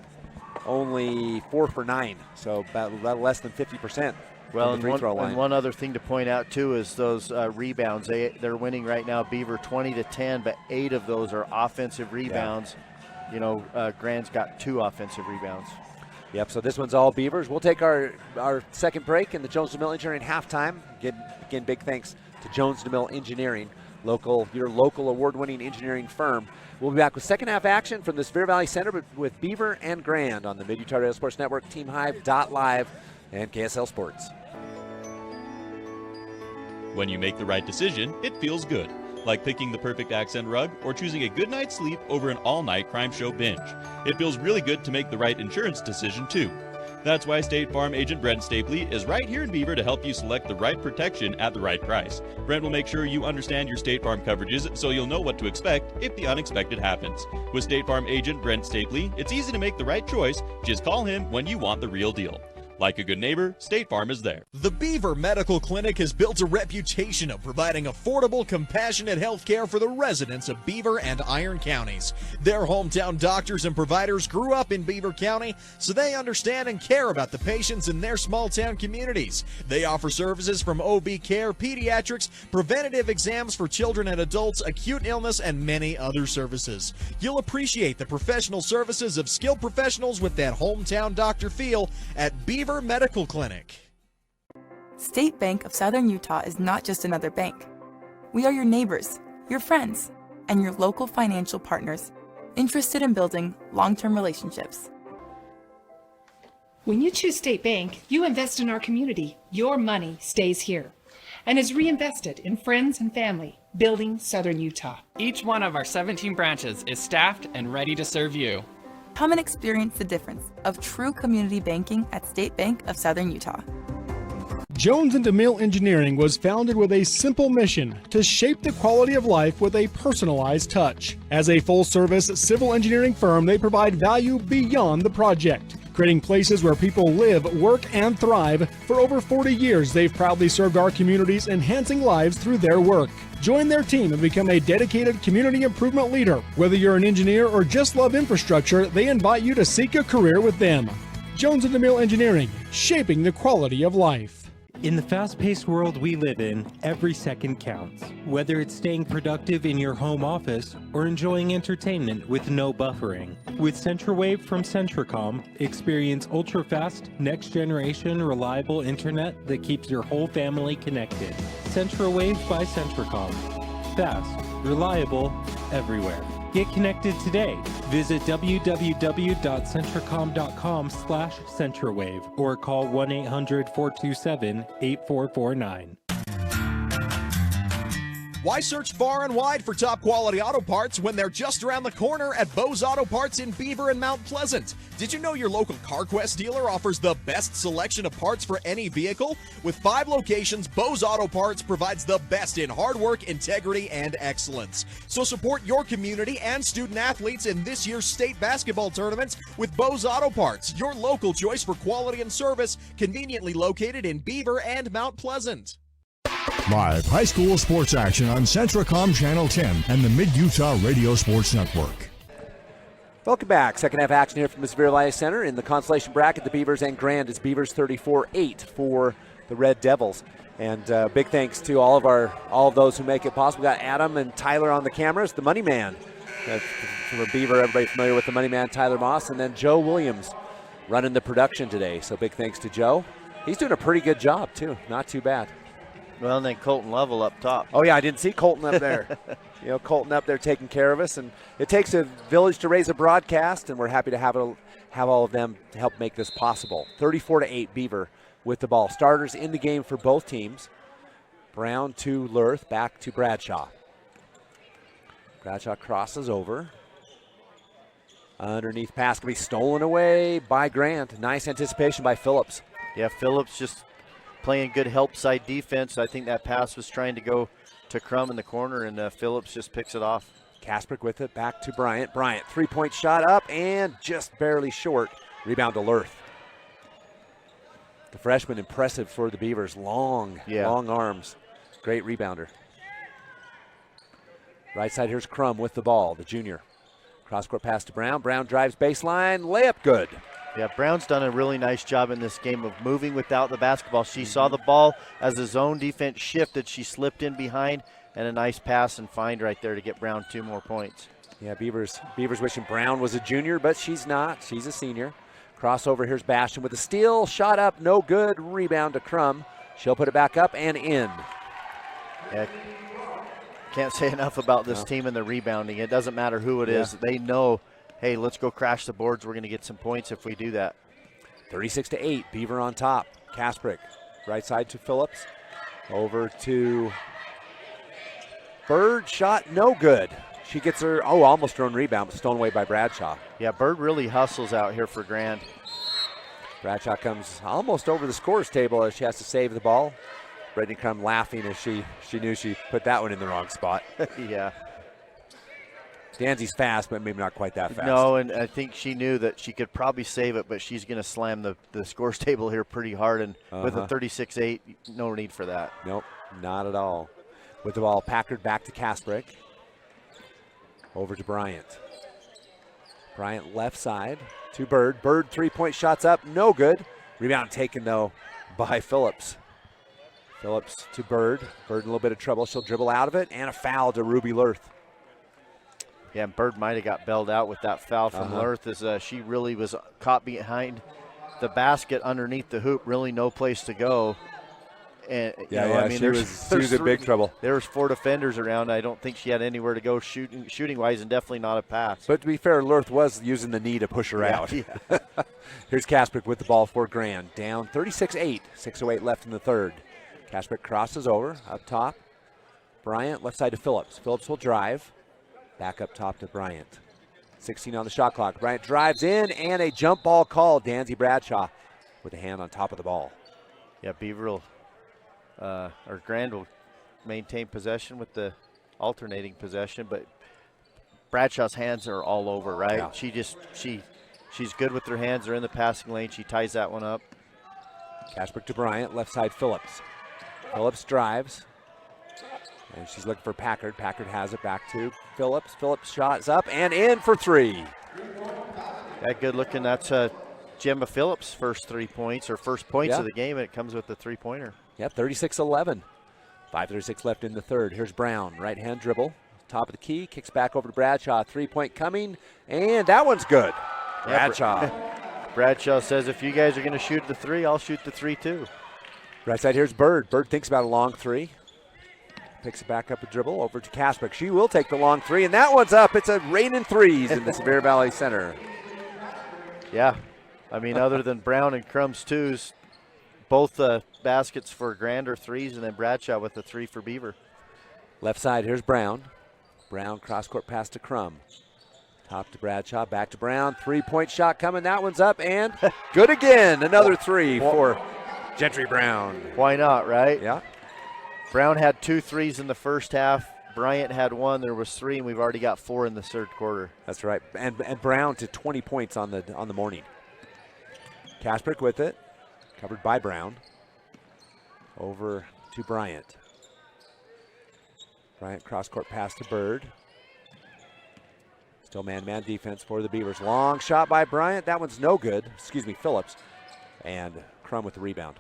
B: only 4 for 9, so about less than 50%.
C: Well, and one other thing to point out too is those rebounds. They're winning right now, Beaver 20-10, but 8 of those are offensive rebounds. Yeah. Grand's got 2 offensive rebounds.
B: Yep, so this one's all Beavers. We'll take our second break in the Jones DeMille Engineering halftime. Again, big thanks to Jones DeMille Engineering, your local award-winning engineering firm. We'll be back with second half action from the Spear Valley Center with Beaver and Grand on the Mid-Utah Radio Sports Network, TeamHive.live, and KSL Sports.
M: When you make the right decision, it feels good. Like picking the perfect accent rug or choosing a good night's sleep over an all-night crime show binge. It feels really good to make the right insurance decision, too. That's why State Farm agent Brent Stapley is right here in Beaver to help you select the right protection at the right price. Brent will make sure you understand your State Farm coverages so you'll know what to expect if the unexpected happens. With State Farm agent Brent Stapley, it's easy to make the right choice. Just call him when you want the real deal. Like a good neighbor, State Farm is there.
F: The Beaver Medical Clinic has built a reputation of providing affordable, compassionate health care for the residents of Beaver and Iron counties. Their hometown doctors and providers grew up in Beaver County, so they understand and care about the patients in their small town communities. They offer services from OB care, pediatrics, preventative exams for children and adults, acute illness, and many other services. You'll appreciate the professional services of skilled professionals with that hometown doctor feel at Beaver Medical Clinic.
N: State Bank of Southern Utah is not just another bank. We are your neighbors, your friends, and your local financial partners, interested in building long-term relationships.
O: When you choose State Bank, you invest in our community. Your money stays here and is reinvested in friends and family, building Southern Utah.
P: Each one of our 17 branches is staffed and ready to serve you.
N: Come and experience the difference of true community banking at State Bank of Southern Utah.
D: Jones and DeMille Engineering was founded with a simple mission to shape the quality of life with a personalized touch. As a full-service civil engineering firm, they provide value beyond the project, creating places where people live, work, and thrive. For over 40 years, they've proudly served our communities, enhancing lives through their work. Join their team and become a dedicated community improvement leader. Whether you're an engineer or just love infrastructure, they invite you to seek a career with them. Jones and DeMille Engineering, shaping the quality of life.
Q: In the fast-paced world we live in, every second counts. Whether it's staying productive in your home office or enjoying entertainment with no buffering. With CentraWave from Centracom, experience ultra-fast, next-generation, reliable internet that keeps your whole family connected. CentraWave by Centracom. Fast, reliable, everywhere. Get connected today. Visit www.centracom.com/CentraWave or call 1-800-427-8449.
F: Why search far and wide for top quality auto parts when they're just around the corner at Bose Auto Parts in Beaver and Mount Pleasant? Did you know your local CarQuest dealer offers the best selection of parts for any vehicle? With 5 locations, Bose Auto Parts provides the best in hard work, integrity, and excellence. So support your community and student athletes in this year's state basketball tournaments with Bose Auto Parts, your local choice for quality and service, conveniently located in Beaver and Mount Pleasant.
A: Live high school sports action on Centracom Channel 10 and the Mid-Utah Radio Sports Network.
B: Welcome back. Second half action here from the Severe Life Center in the consolation bracket. The Beavers and Grand is Beavers 34-8 for the Red Devils. And big thanks to all of those who make it possible. We got Adam and Tyler on the cameras, the Money Man. From a Beaver, everybody familiar with the Money Man, Tyler Moss, and then Joe Williams running the production today. So big thanks to Joe. He's doing a pretty good job too. Not too bad.
C: Well, and then Colton Lovell up top.
B: Oh, yeah, I didn't see Colton up there. Colton up there taking care of us. And it takes a village to raise a broadcast, and we're happy to have all of them to help make this possible. 34-8 Beaver with the ball. Starters in the game for both teams. Brown to Lurth, back to Bradshaw. Bradshaw crosses over. Underneath pass can be stolen away by Grant. Nice anticipation by Phillips.
C: Yeah, Phillips just playing good help side defense. I think that pass was trying to go to Crum in the corner, and Phillips just picks it off.
B: Kasprick with it, back to Bryant. Bryant, three-point shot up and just barely short. Rebound to Lurth. The freshman, impressive for the Beavers. Long arms. Great rebounder. Right side, here's Crum with the ball, the junior. Cross-court pass to Brown. Brown drives baseline, layup good.
C: Yeah, Brown's done a really nice job in this game of moving without the basketball. She saw the ball as the zone defense shifted. She slipped in behind, and a nice pass and find right there to get Brown 2 more points.
B: Yeah, Beavers wishing Brown was a junior, but she's not. She's a senior. Crossover, here's Bastion with a steal. Shot up, no good. Rebound to Crum. She'll put it back up and in.
C: Yeah, can't say enough about this team and the rebounding. It doesn't matter who it is. They know, hey, let's go crash the boards. We're going to get some points if we do that.
B: 36-8, Beaver on top. Kasprick, right side to Phillips. Over to Bird, shot no good. She gets her, almost her own rebound, but stolen away by Bradshaw.
C: Yeah, Bird really hustles out here for Grand.
B: Bradshaw comes almost over the scorer's table as she has to save the ball. Brittany Crum laughing as she knew she put that one in the wrong spot.
C: Yeah.
B: Danzy's fast, but maybe not quite that fast.
C: No, and I think she knew that she could probably save it, but she's going to slam the scores table here pretty hard. And with a 36-8, no need for that.
B: Nope, not at all. With the ball, Packard back to Kasprick. Over to Bryant. Bryant left side to Bird. Bird 3-point shots up, no good. Rebound taken, though, by Phillips. Phillips to Bird. Bird in a little bit of trouble. She'll dribble out of it, and a foul to Ruby Lurth.
C: Yeah, and Bird might have got bailed out with that foul from Lurth, as she really was caught behind the basket underneath the hoop. Really no place to go. And
B: she was in big trouble.
C: There was 4 defenders around. I don't think she had anywhere to go shooting wise, and definitely not a pass.
B: But to be fair, Lurth was using the knee to push her out.
C: Yeah.
B: Here's Kasprick with the ball for Grand. Down 36-8. 6:08 left in the third. Kasprick crosses over up top. Bryant left side to Phillips. Phillips will drive. Back up top to Bryant. 16 on the shot clock. Bryant drives in, and a jump ball call. Danzy Bradshaw with a hand on top of the ball.
C: Yeah, Beaver will, or Grand will maintain possession with the alternating possession, but Bradshaw's hands are all over, right? Yeah. She's good with her hands. They're in the passing lane. She ties that one up.
B: Kasprick to Bryant, left side Phillips. Phillips drives. And she's looking for Packard. Packard has it back to Phillips. Phillips shots up and in for 3.
C: Yeah, good looking. That's Gemma Phillips' first 3 points, or first points of the game, and it comes with the 3-pointer.
B: Yep, 36-11. 5:36 left in the third. Here's Brown, right hand dribble. Top of the key, kicks back over to Bradshaw. 3-point coming, and that one's good. Bradshaw.
C: Bradshaw says, if you guys are going to shoot the 3, I'll shoot the 3 too.
B: Right side, here's Bird. Bird thinks about a long 3. Picks it back up a dribble over to Kasprick. She will take the long 3, and that one's up. It's a raining threes in the Sevier Valley Center.
C: Yeah. I mean, other than Brown and Crumb's 2s, both baskets for Grand are 3s, and then Bradshaw with the 3 for Beaver.
B: Left side, here's Brown. Brown cross-court pass to Crum. Top to Bradshaw, back to Brown. 3-point shot coming. That one's up, and good again. Another 3 for Gentry Brown.
C: Why not, right?
B: Yeah.
C: Brown had 2 threes in the first half. Bryant had 1. There was 3, and we've already got 4 in the third quarter.
B: That's right. And Brown to 20 points on the morning. Kasprick with it, covered by Brown. Over to Bryant. Bryant cross-court pass to Bird. Still man-man defense for the Beavers. Long shot by Bryant. That one's no good. Excuse me, Phillips. And Crum with the rebound.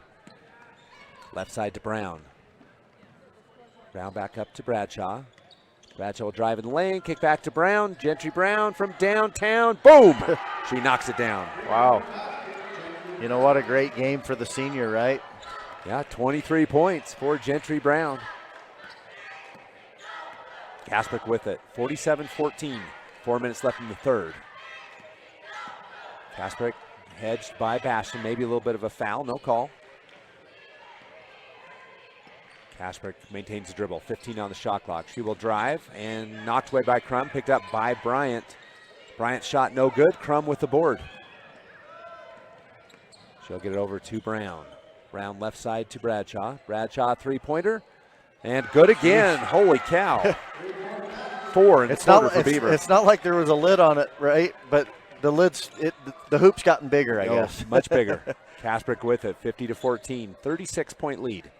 B: Left side to Brown. Brown back up to Bradshaw. Bradshaw will drive in the lane, kick back to Brown. Gentry Brown from downtown. Boom! She knocks it down.
C: Wow. You know what, a great game for the senior, right?
B: Yeah, 23 points for Gentry Brown. Kasprick with it, 47-14. 4 minutes left in the third. Kasprick hedged by Bastion, maybe a little bit of a foul, no call. Kasprick maintains the dribble, 15 on the shot clock. She will drive and knocked away by Crum, picked up by Bryant. Bryant's shot no good, Crum with the board. She'll get it over to Brown. Brown left side to Bradshaw. Bradshaw 3-pointer, and good again. Holy cow. 4 in the quarter for Beaver.
C: It's not like there was a lid on it, right? But the hoop's gotten bigger, I guess.
B: Much bigger. Kasprick with it, 50-14, 36-point lead.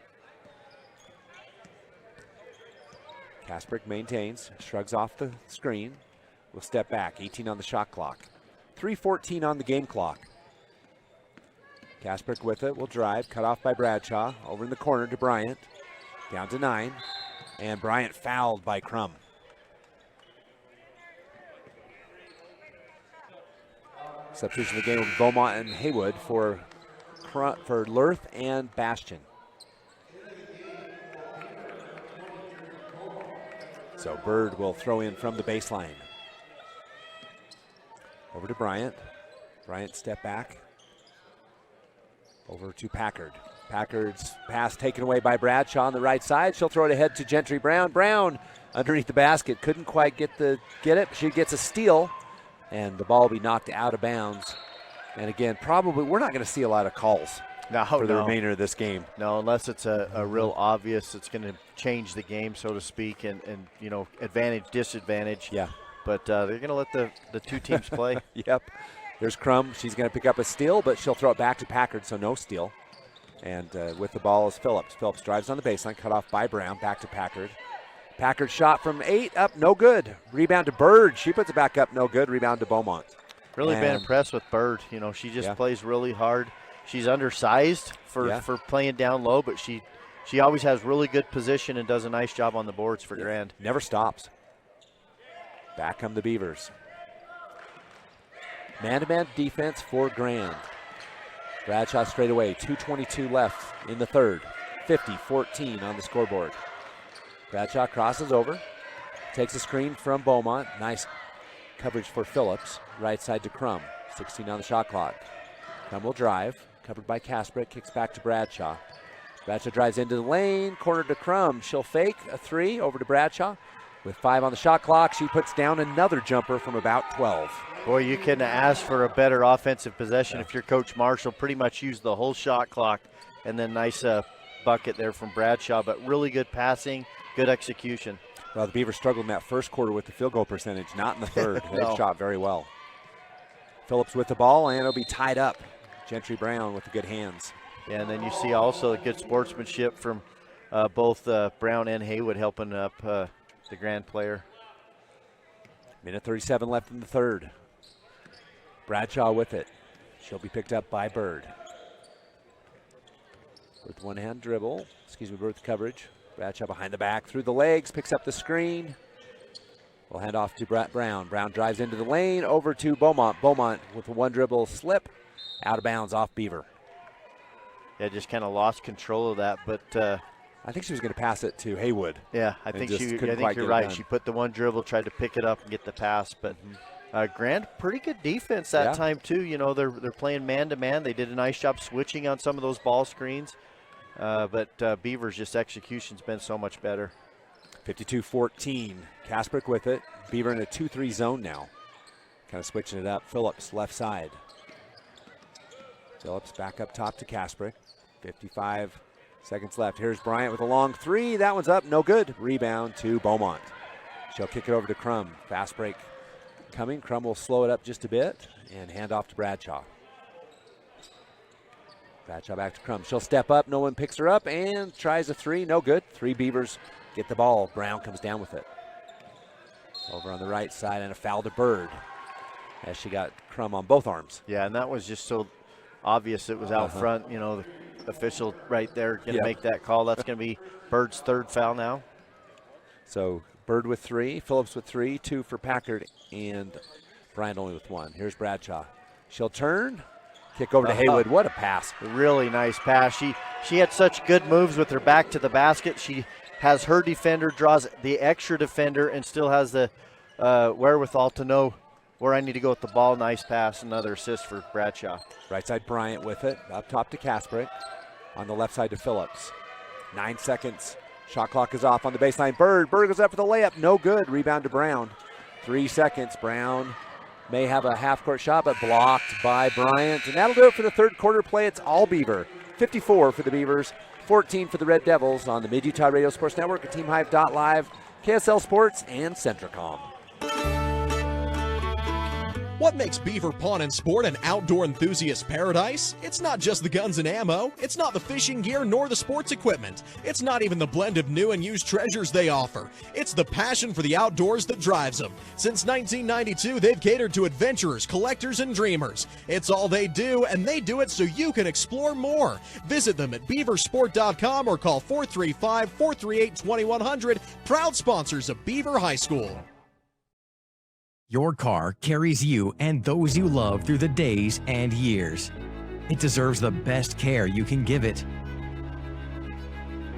B: Kasprick maintains, shrugs off the screen, will step back, 18 on the shot clock. 3:14 on the game clock. Kasprick with it, will drive, cut off by Bradshaw, over in the corner to Bryant, down to 9, and Bryant fouled by Crum. Substitution of the game with Beaumont and Haywood for Lurth and Bastion. So Bird will throw in from the baseline. Over to Bryant. Bryant step back. Over to Packard. Packard's pass taken away by Bradshaw on the right side. She'll throw it ahead to Gentry Brown. Brown underneath the basket. Couldn't quite get it. She gets a steal. And the ball will be knocked out of bounds. And again, probably we're not going to see a lot of calls for the remainder of this game.
C: No, unless it's a real obvious, it's going to change the game, so to speak, and advantage, disadvantage.
B: Yeah.
C: but they're going to let the two teams play.
B: Yep. Here's Crum. She's going to pick up a steal, but she'll throw it back to Packard, so no steal. And with the ball is Phillips. Phillips drives on the baseline, cut off by Brown, back to Packard. Packard shot from 8, up, no good. Rebound to Bird. She puts it back up, no good. Rebound to Beaumont.
C: Really been impressed with Bird. You know, she just plays really hard. She's undersized for playing down low, but she always has really good position and does a nice job on the boards for Grand.
B: Never stops. Back come the Beavers. Man-to-man defense for Grand. Bradshaw straight away, 2:22 left in the third. 50-14 on the scoreboard. Bradshaw crosses over, takes a screen from Beaumont. Nice coverage for Phillips. Right side to Crum, 16 on the shot clock. Crum will drive, covered by Kasprick, kicks back to Bradshaw. Bradshaw drives into the lane, corner to Crum. She'll fake a 3 over to Bradshaw. With 5 on the shot clock, she puts down another jumper from about 12.
C: Boy, you couldn't ask for a better offensive possession if you're Coach Marshall. Pretty much used the whole shot clock, and then nice bucket there from Bradshaw, but really good passing, good execution.
B: Well, the Beavers struggled in that first quarter with the field goal percentage, not in the third.
C: No.
B: They shot very well. Phillips with the ball, and it'll be tied up. Gentry Brown with the good hands.
C: Yeah, and then you see also good sportsmanship from both Brown and Haywood helping up the Grand player.
B: Minute 37 left in the third. Bradshaw with it. She'll be picked up by Bird. With one-hand dribble. With coverage. Bradshaw behind the back, through the legs, picks up the screen. We'll hand off to Brown. Brown drives into the lane, over to Beaumont. Beaumont with a one dribble slip, out of bounds off Beaver.
C: Yeah, just kind of lost control of that, but
B: I think she was going to pass it to Haywood.
C: Yeah, I think you're right. She put the one dribble, tried to pick it up and get the pass, but Grand, pretty good defense that time too. You know, they're playing man-to-man. They did a nice job switching on some of those ball screens, but Beavers' just execution's been so much better.
B: 52-14. Kasprick with it. Beaver in a 2-3 zone now. Kind of switching it up. Phillips left side. Phillips back up top to Kasprick. 55 seconds left. Here's Bryant with a long 3. That one's up. No good. Rebound to Beaumont. She'll kick it over to Crum. Fast break coming. Crum will slow it up just a bit and hand off to Bradshaw. Bradshaw back to Crum. She'll step up. No one picks her up and tries a 3. No good. 3 Beavers get the ball. Brown comes down with it. Over on the right side, and a foul to Bird as she got Crum on both arms.
C: Yeah, and that was just so obvious it was out front. You know, the official right there going to make that call. That's going to be Bird's third foul now.
B: So Bird with 3, Phillips with 3, 2 for Packard, and Bryant only with 1. Here's Bradshaw. She'll turn, kick over to Haywood. What a pass.
C: Really nice pass. She had such good moves with her back to the basket. She has her defender, draws the extra defender, and still has the wherewithal to know where I need to go with the ball. Nice pass, another assist for Bradshaw.
B: Right side Bryant with it, up top to Kasprick. On the left side to Phillips. 9 seconds, shot clock is off on the baseline. Bird goes up for the layup, no good. Rebound to Brown. 3 seconds, Brown may have a half-court shot, but blocked by Bryant. And that'll do it for the third quarter play. It's all Beaver. 54 for the Beavers, 14 for the Red Devils on the Mid-Utah Radio Sports Network at TeamHive.live, KSL Sports, and Centricom.
F: What makes Beaver Pawn and Sport an outdoor enthusiast paradise? It's not just the guns and ammo. It's not the fishing gear nor the sports equipment. It's not even the blend of new and used treasures they offer. It's the passion for the outdoors that drives them. Since 1992, they've catered to adventurers, collectors, and dreamers. It's all they do, and they do it so you can explore more. Visit them at beaversport.com or call 435-438-2100, proud sponsors of Beaver High School.
G: Your car carries you and those you love through the days and years. It deserves the best care you can give it.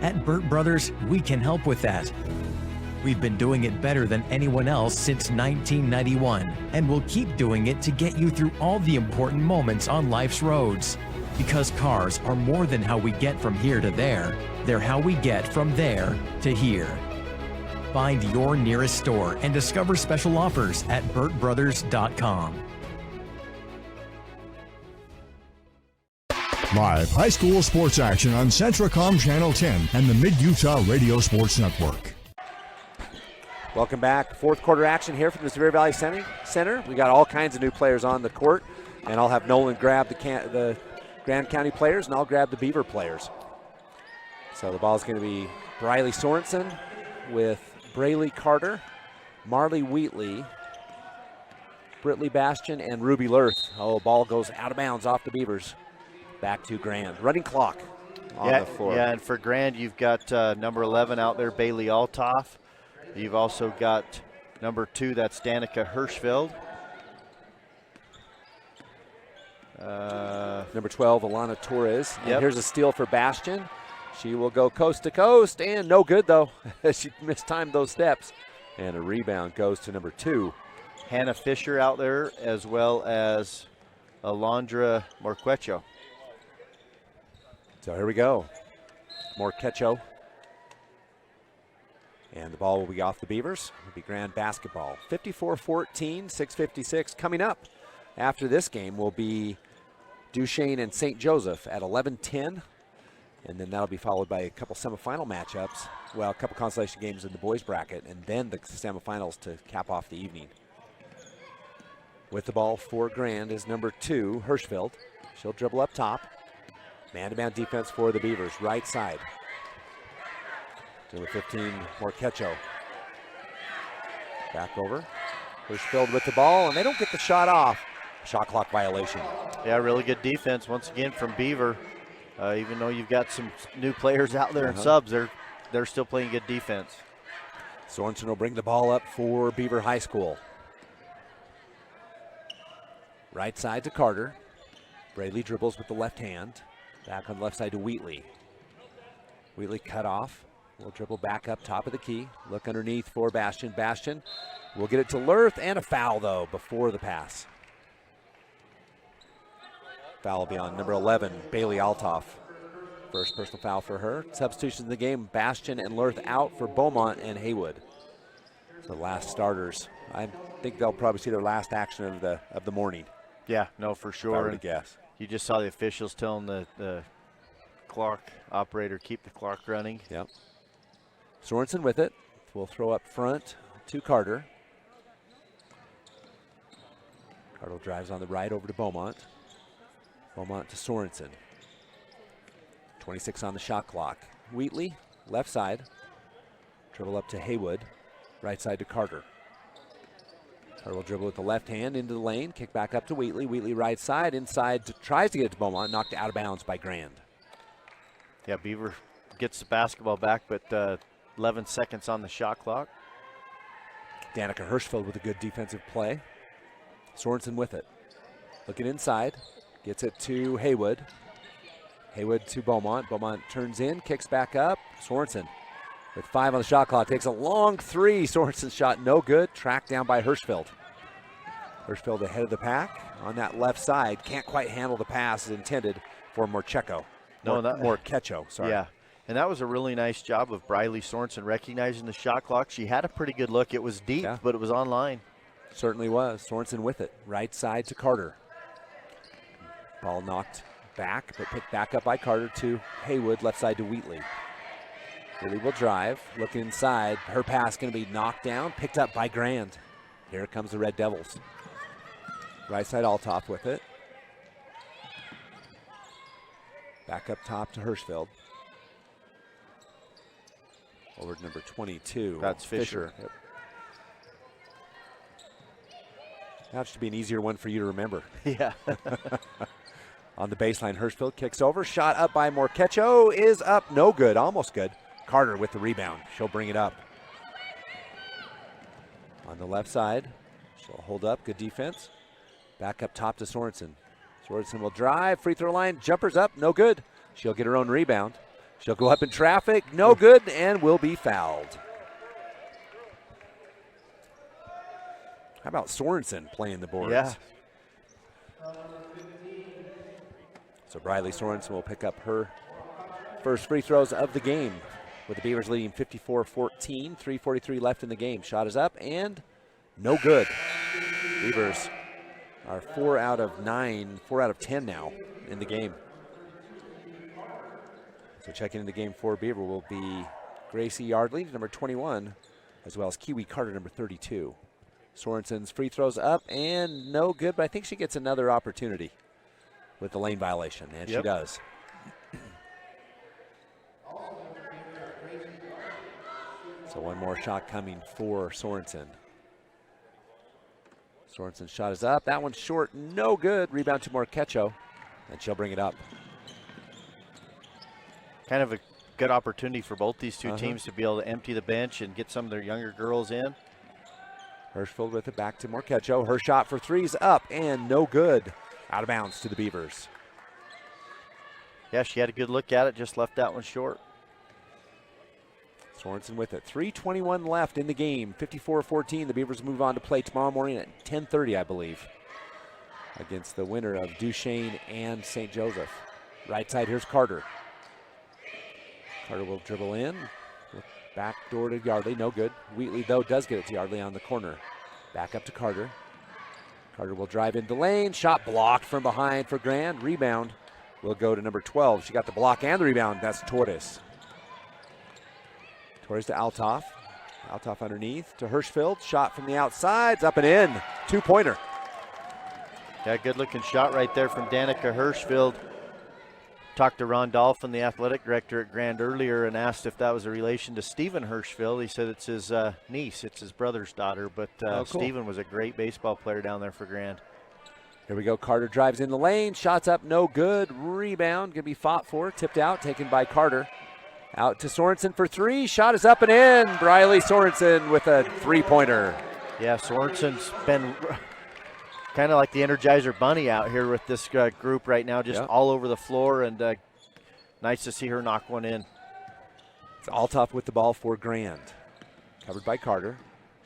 G: At Burt Brothers, we can help with that. We've been doing it better than anyone else since 1991, and we'll keep doing it to get you through all the important moments on life's roads. Because cars are more than how we get from here to there, they're how we get from there to here. Find your nearest store and discover special offers at burtbrothers.com.
A: Live high school sports action on Centricom Channel 10 and the Mid-Utah Radio Sports Network.
B: Welcome back. Fourth quarter action here from the Sevier Valley Center. We got all kinds of new players on the court, and I'll have Nolan grab the Grand County players, and I'll grab the Beaver players. So the ball's going to be Briley Sorensen with Braylee Carter, Marley Wheatley, Britley Bastion, and Ruby Lurth. Oh, ball goes out of bounds off the Beavers. Back to Grand. Running clock on the floor.
C: Yeah, and for Grand, you've got number 11 out there, Bailey Altoff. You've also got number 2, that's Danica Hirschfeld.
B: Number 12, Alana Torres.
C: Yep.
B: And here's a steal for Bastion. She will go coast to coast, and no good, though. She mistimed those steps. And a rebound goes to number 2.
C: Hannah Fisher out there, as well as Alondra Morquecho.
B: So here we go. Morquecho. And the ball will be off the Beavers. It'll be Grand basketball. 54-14, 6:56. Coming up after this game will be Duchesne and St. Joseph at 11:10. And then that'll be followed by a couple semifinal matchups. Well, a couple consolation games in the boys bracket, and then the semifinals to cap off the evening. With the ball for Grand is number 2, Hirschfeld. She'll dribble up top. Man-to-man defense for the Beavers, right side. Number 15, Morquecho. Back over. Hirschfeld with the ball, and they don't get the shot off. Shot clock violation.
C: Yeah, really good defense once again from Beaver. Even though you've got some new players out there and subs, they're still playing good defense.
B: Sorensen will bring the ball up for Beaver High School. Right side to Carter. Braley dribbles with the left hand. Back on the left side to Wheatley. Wheatley cut off. Will dribble back up top of the key. Look underneath for Bastion. Bastion will get it to Lurth, and a foul, though, before the pass. Foul will be on number 11, Bailey Altoff. First personal foul for her. Substitutions in the game, Bastion and Lurth out for Beaumont and Haywood. So last starters. I think they'll probably see their last action of the morning.
C: Yeah, no, for sure.
B: If I were to guess.
C: You just saw the officials telling the clock operator keep the clock running.
B: Yep. Sorensen with it. We'll throw up front to Carter. Carter drives on the right over to Beaumont. Beaumont to Sorensen. 26 on the shot clock. Wheatley, left side. Dribble up to Haywood. Right side to Carter. Carter will dribble with the left hand into the lane. Kick back up to Wheatley. Wheatley right side. Inside tries to get it to Beaumont. Knocked out of bounds by Grand.
C: Yeah, Beaver gets the basketball back, but 11 seconds on the shot clock.
B: Danica Hirschfeld with a good defensive play. Sorensen with it. Looking inside. Gets it to Haywood. Haywood to Beaumont. Beaumont turns in, kicks back up. Sorensen with 5 on the shot clock. Takes a long 3. Sorensen's shot no good. Tracked down by Hirschfeld. Hirschfeld ahead of the pack on that left side. Can't quite handle the pass as intended for Morquecho. Morquecho, sorry.
C: Yeah, and that was a really nice job of Briley Sorensen recognizing the shot clock. She had a pretty good look. It was deep, but it was on line.
B: Certainly was. Sorensen with it. Right side to Carter. Ball knocked back, but picked back up by Carter to Haywood, left side to Wheatley. Wheatley will drive, look inside. Her pass going to be knocked down, picked up by Grand. Here comes the Red Devils. Right side Altoff with it. Back up top to Hirschfeld. Over to number 22.
C: That's Fisher.
B: Yep. That should be an easier one for you to remember.
C: Yeah.
B: On the baseline, Hirschfeld kicks over. Shot up by Morquecho is up. No good. Almost good. Carter with the rebound. She'll bring it up. On the left side, she'll hold up. Good defense. Back up top to Sorensen. Sorensen will drive. Free throw line. Jumpers up. No good. She'll get her own rebound. She'll go up in traffic. No good, and will be fouled. How about Sorensen playing the boards?
C: Yeah.
B: So Briley Sorensen will pick up her first free throws of the game, with the Beavers leading 54-14, 3:43 left in the game. Shot is up and no good. Beavers are 4 out of 10 now in the game. So checking in the game for Beaver will be Gracie Yardley, number 21, as well as Kiwi Carter, number 32. Sorensen's free throws up and no good, but I think she gets another opportunity with the lane violation, and she does. So one more shot coming for Sorensen. Sorensen's shot is up. That one's short, no good. Rebound to Marquecho, and she'll bring it up.
C: Kind of a good opportunity for both these two teams to be able to empty the bench and get some of their younger girls in.
B: Hirschfeld with it back to Marquecho. Her shot for three's up and no good. Out of bounds to the Beavers.
C: Yeah, she had a good look at it, just left that one short.
B: Sorensen with it. 3:21 left in the game. 54-14. The Beavers move on to play tomorrow morning at 10:30, I believe, against the winner of Duchesne and St. Joseph. Right side, here's Carter. Carter will dribble in. Back door to Yardley, no good. Wheatley, though, does get it to Yardley on the corner. Back up to Carter. Carter will drive into lane. Shot blocked from behind for Grand. Rebound will go to number 12. She got the block and the rebound. That's Torres. Torres to Altoff. Altoff underneath to Hirschfeld. Shot from the outside. It's up and in. Two-pointer.
C: Yeah, good-looking shot right there from Danica Hirschfeld. Talked to Ron Dolphin, the athletic director at Grand, earlier, and asked if that was a relation to Stephen Hirschfeld. He said it's his niece, it's his brother's daughter, but
B: cool.
C: Stephen was a great baseball player down there for Grand.
B: Here we go. Carter drives in the lane. Shots up, no good. Rebound, going to be fought for. Tipped out, taken by Carter. Out to Sorensen for three. Shot is up and in. Briley Sorensen with a three-pointer.
C: Yeah, Sorensen's been kind of like the Energizer Bunny out here with this group right now, just all over the floor, and nice to see her knock one in.
B: It's Altoff with the ball for Grand. Covered by Carter.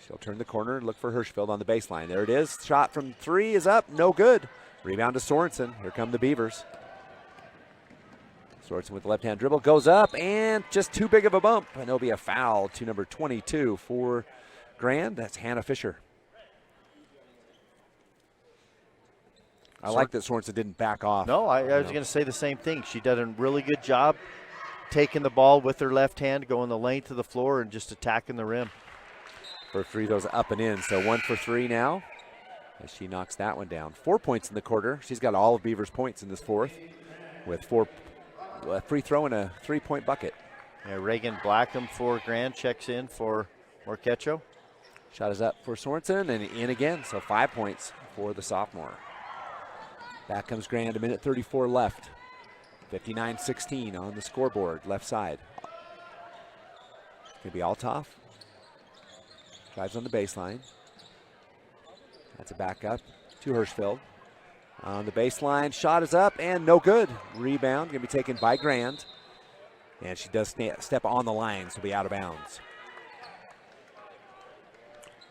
B: She'll turn the corner and look for Hirschfeld on the baseline. There it is. Shot from three is up. No good. Rebound to Sorensen. Here come the Beavers. Sorensen with the left-hand dribble. Goes up and just too big of a bump. And it'll be a foul to number 22 for Grand. That's Hannah Fisher. I like that Sorensen didn't back off.
C: No, I was going to say the same thing. She did a really good job taking the ball with her left hand, going the length of the floor, and just attacking the rim.
B: For three, those up and in. So 1 for 3 now as she knocks that one down. 4 points in the quarter. She's got all of Beavers' points in this fourth with a free throw and a three-point bucket.
C: Yeah, Reagan Blackham for Grand checks in for Marquecho.
B: Shot is up for Sorensen and in again. So 5 points for the sophomore. Back comes Grand, a minute 34 left. 59-16 on the scoreboard, left side. It's going to be Altoff. Drives on the baseline. That's a back up to Hirschfeld. On the baseline, shot is up and no good. Rebound going to be taken by Grand. And she does step on the line, so be out of bounds.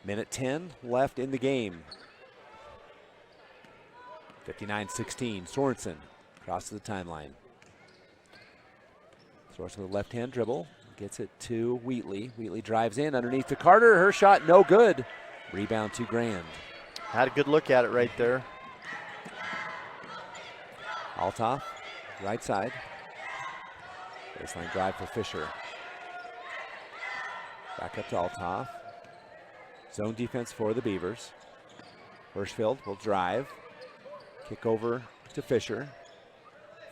B: Minute 10 left in the game. 59-16, Sorensen crosses the timeline. Sorensen with a left-hand dribble, gets it to Wheatley. Wheatley drives in underneath to Carter. Her shot no good. Rebound to Grand.
C: Had a good look at it right there.
B: Altoff, right side. Baseline drive for Fisher. Back up to Altoff. Zone defense for the Beavers. Hirschfeld will drive. Kick over to Fisher.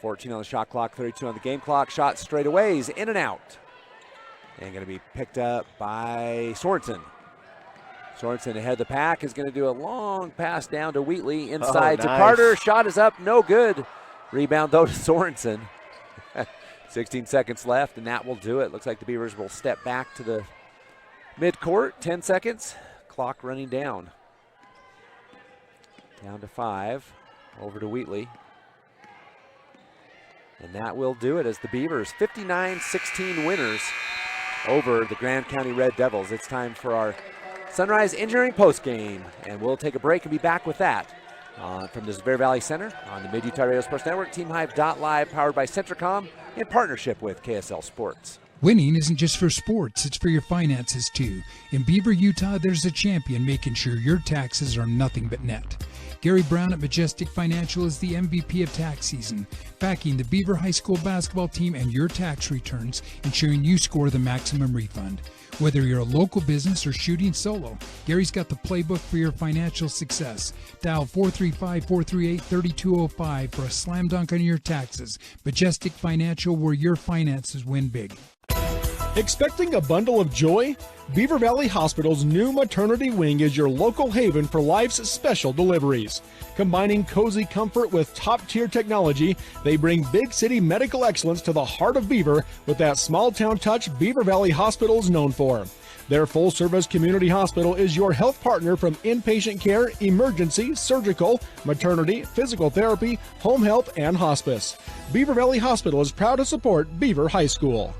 B: 14 on the shot clock, 32 on the game clock. Shot straightaways, in and out. And going to be picked up by Sorensen. Sorensen ahead of the pack is going to do a long pass down to Wheatley. Inside to Carter. Shot is up, no good. Rebound though to Sorensen. 16 seconds left, and that will do it. Looks like the Beavers will step back to the midcourt. 10 seconds. Clock running down. Down to 5. Over to Wheatley. And that will do it as the Beavers 59-16 winners over the Grand County Red Devils. It's time for our Sunrise Engineering postgame, and we'll take a break and be back with that from the Bear Valley Center on the Mid-Utah Radio Sports Network, TeamHive.live, powered by Centricom in partnership with KSL Sports.
H: Winning isn't just for sports, it's for your finances too. In Beaver, Utah, there's a champion making sure your taxes are nothing but net. Gary Brown at Majestic Financial is the MVP of tax season, backing the Beaver High School basketball team and your tax returns, ensuring you score the maximum refund. Whether you're a local business or shooting solo, Gary's got the playbook for your financial success. Dial 435-438-3205 for a slam dunk on your taxes. Majestic Financial, where your finances win big.
D: Expecting a bundle of joy? Beaver Valley Hospital's new maternity wing is your local haven for life's special deliveries. Combining cozy comfort with top-tier technology, they bring big city medical excellence to the heart of Beaver with that small-town touch Beaver Valley Hospital is known for. Their full-service community hospital is your health partner from inpatient care, emergency, surgical, maternity, physical therapy, home health, and hospice. Beaver Valley Hospital is proud to support Beaver High School.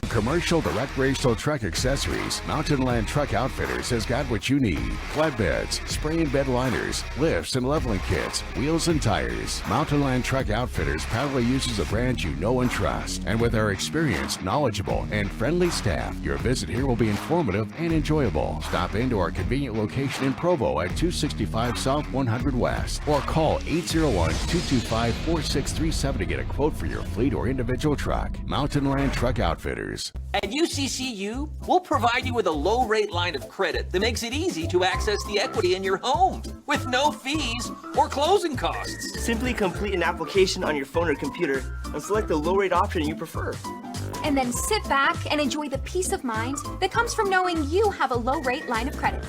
I: From commercial to recreational truck accessories, Mountain Land Truck Outfitters has got what you need. Flatbeds, spray and bed liners, lifts and leveling kits, wheels and tires. Mountain Land Truck Outfitters proudly uses a brand you know and trust. And with our experienced, knowledgeable, and friendly staff, your visit here will be informative and enjoyable. Stop into our convenient location in Provo at 265 South 100 West or call 801-225-4637 to get a quote for your fleet or individual truck. Mountain Land Truck Outfitters.
J: At UCCU, we'll provide you with a low-rate line of credit that makes it easy to access the equity in your home with no fees or closing costs.
K: Simply complete an application on your phone or computer and select the low-rate option you prefer.
L: And then sit back and enjoy the peace of mind that comes from knowing you have a low-rate line of credit.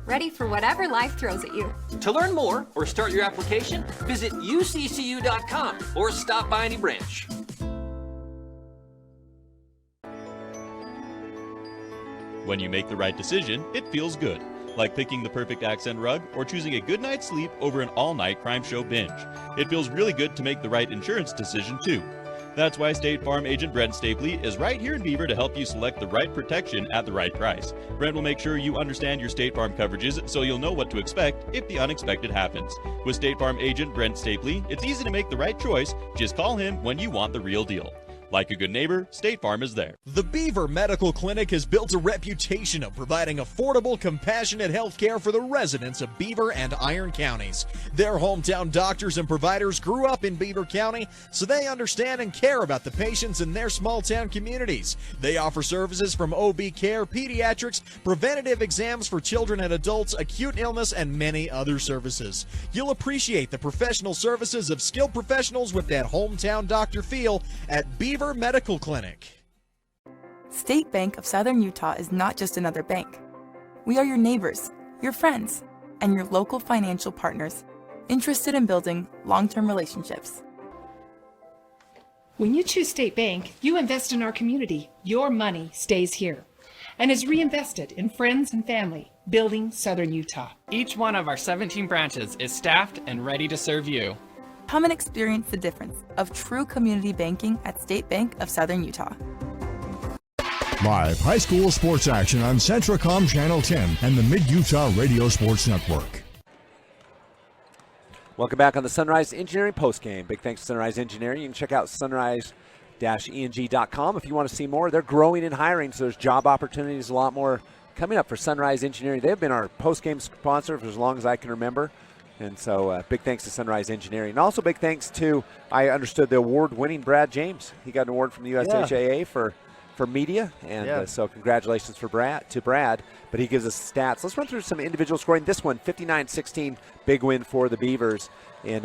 L: Ready for whatever life throws at you.
J: To learn more or start your application, visit uccu.com or stop by any branch.
M: When you make the right decision, it feels good. Like picking the perfect accent rug or choosing a good night's sleep over an all-night crime show binge. It feels really good to make the right insurance decision, too. That's why State Farm agent Brent Stapley is right here in Beaver to help you select the right protection at the right price. Brent will make sure you understand your State Farm coverages so you'll know what to expect if the unexpected happens. With State Farm agent Brent Stapley, it's easy to make the right choice. Just call him when you want the real deal. Like a good neighbor, State Farm is there.
F: The Beaver Medical Clinic has built a reputation of providing affordable, compassionate health care for the residents of Beaver and Iron counties. Their hometown doctors and providers grew up in Beaver County, so they understand and care about the patients in their small town communities. They offer services from OB care, pediatrics, preventative exams for children and adults, acute illness, and many other services. You'll appreciate the professional services of skilled professionals with that hometown doctor feel at Beaver Medical Clinic.
N: State Bank of Southern Utah is not just another bank. We are your neighbors, your friends, and your local financial partners, interested in building long-term relationships.
O: When you choose State Bank, you invest in our community. Your money stays here and is reinvested in friends and family, building Southern Utah.
P: Each one of our 17 branches is staffed and ready to serve you.
N: Come and experience the difference of true community banking at State Bank of Southern Utah.
A: Live high school sports action on Centracom Channel 10 and the Mid-Utah Radio Sports Network.
B: Welcome back on the Sunrise Engineering postgame. Big thanks to Sunrise Engineering. You can check out sunrise-eng.com if you want to see more. They're growing and hiring, so there's job opportunities, a lot more coming up for Sunrise Engineering. They've been our postgame sponsor for as long as I can remember. And so big thanks to Sunrise Engineering. And also big thanks to, I understood, the award-winning Brad James. He got an award from the USHAA for media. And so congratulations to Brad. But he gives us stats. Let's run through some individual scoring. This one, 59-16, big win for the Beavers in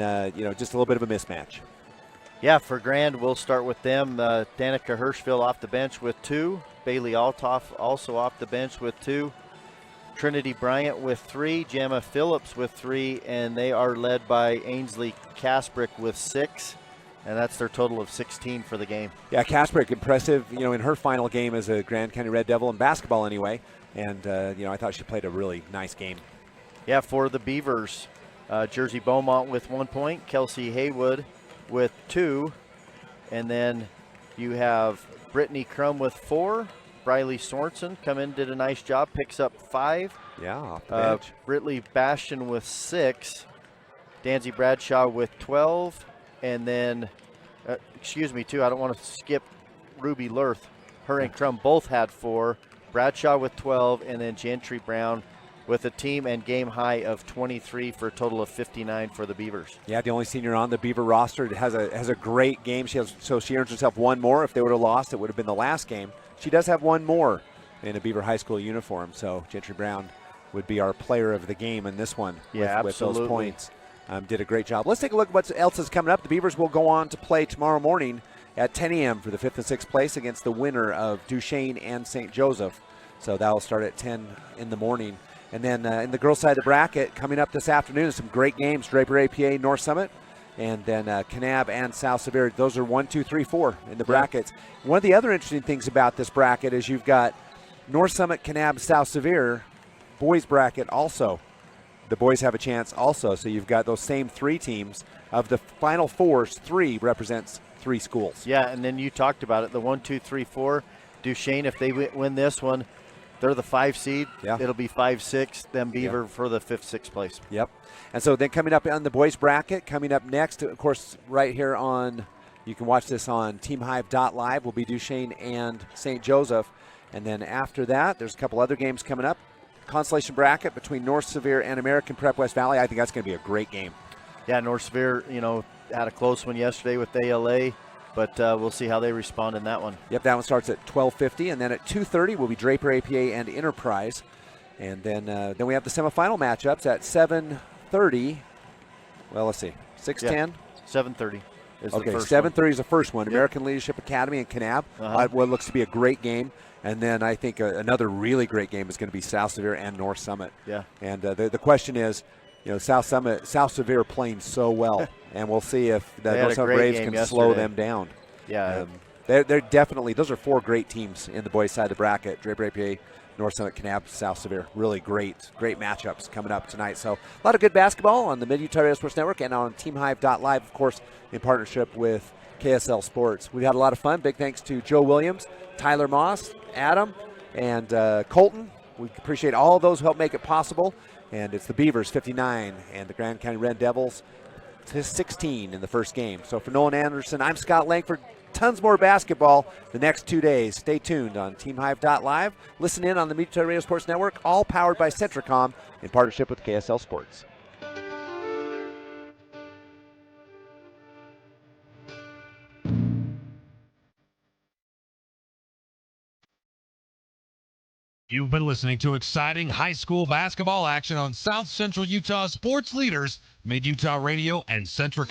B: just a little bit of a mismatch.
C: Yeah, for Grand, we'll start with them. Danica Hirschfield off the bench with 2. Bailey Altoff also off the bench with 2. Trinity Bryant with 3, Gemma Phillips with 3, and they are led by Ainsley Kasprick with 6, and that's their total of 16 for the game.
B: Yeah, Kasprick, impressive, in her final game as a Grand County Red Devil in basketball anyway, and, I thought she played a really nice game.
C: Yeah, for the Beavers, Jersey Beaumont with 1 point, Kelsey Haywood with 2, and then you have Brittany Crum with 4, Briley Sorensen come in, did a nice job, picks up 5.
B: Yeah, off the bench.
C: Britley Bastion with 6. Danzy Bradshaw with 12. And then, I don't want to skip Ruby Lurth. Her and Crum both had 4. Bradshaw with 12, and then Gentry Brown with a team and game high of 23 for a total of 59 for the Beavers.
B: Yeah, the only senior on the Beaver roster has a great game. She earns herself 1 more. If they would have lost, it would have been the last game. She does have 1 more in a Beaver High School uniform. So Gentry Brown would be our player of the game in this one with those points. Did a great job. Let's take a look at what else is coming up. The Beavers will go on to play tomorrow morning at 10 a.m. for the 5th and 6th place against the winner of Duchesne and St. Joseph. So that will start at 10 in the morning. And then in the girls' side of the bracket, coming up this afternoon, some great games. Draper APA, North Summit, and then Kanab and South Sevier. Those are 1, 2, 3, 4 in the brackets. One of the other interesting things about this bracket is you've got North Summit, Kanab, South Sevier, boys bracket also. The boys have a chance also. So you've got those same 3 teams. Of the final 4, 3 represents 3 schools.
C: Yeah, and then you talked about it, the 1, 2, 3, 4. Duchesne, if they win this one, they're the 5 seed.
B: Yeah.
C: It'll be 5, 6, then Beaver for the 5th, 6th place.
B: Yep. And so then coming up on the boys bracket, coming up next, of course, right here on, you can watch this on teamhive.live, will be Duchesne and St. Joseph. And then after that, there's a couple other games coming up. Consolation bracket between North Sevier and American Prep West Valley. I think that's going to be a great game.
C: Yeah, North Sevier, had a close one yesterday with ALA, but we'll see how they respond in that one.
B: Yep, that one starts at 12:50, and then at 2:30 will be Draper APA and Enterprise. And then we have the semifinal matchups at 7:30. Well, let's see, 6:10?
C: 7:30 is
B: okay,
C: the first
B: 7:30 is the first one. American Leadership Academy and Kanab.
C: Uh-huh.
B: What looks to be a great game. And then I think another really great game is going to be South Sevier and North Summit.
C: Yeah.
B: And the question is, South Sevier playing so well, and we'll see if the North Summit Braves can slow them down.
C: Yeah.
B: They're definitely, those are 4 great teams in the boys' side of the bracket. Draper APA, North Summit, Kanab, South Sevier. Really great matchups coming up tonight. So a lot of good basketball on the Mid-Utah Radio Sports Network and on teamhive.live, of course, in partnership with KSL Sports. We've had a lot of fun. Big thanks to Joe Williams, Tyler Moss, Adam, and Colton. We appreciate all of those who helped make it possible. And it's the Beavers 59 and the Grand County Red Devils 16 in the first game. So for Nolan Anderson, I'm Scott Langford. Tons more basketball the next 2 days. Stay tuned on teamhive.live. Listen in on the Mid-Utah Radio Sports Network, all powered by Centricom in partnership with KSL Sports.
R: You've been listening to exciting high school basketball action on South Central Utah sports leaders, Mid-Utah Radio and Centricom.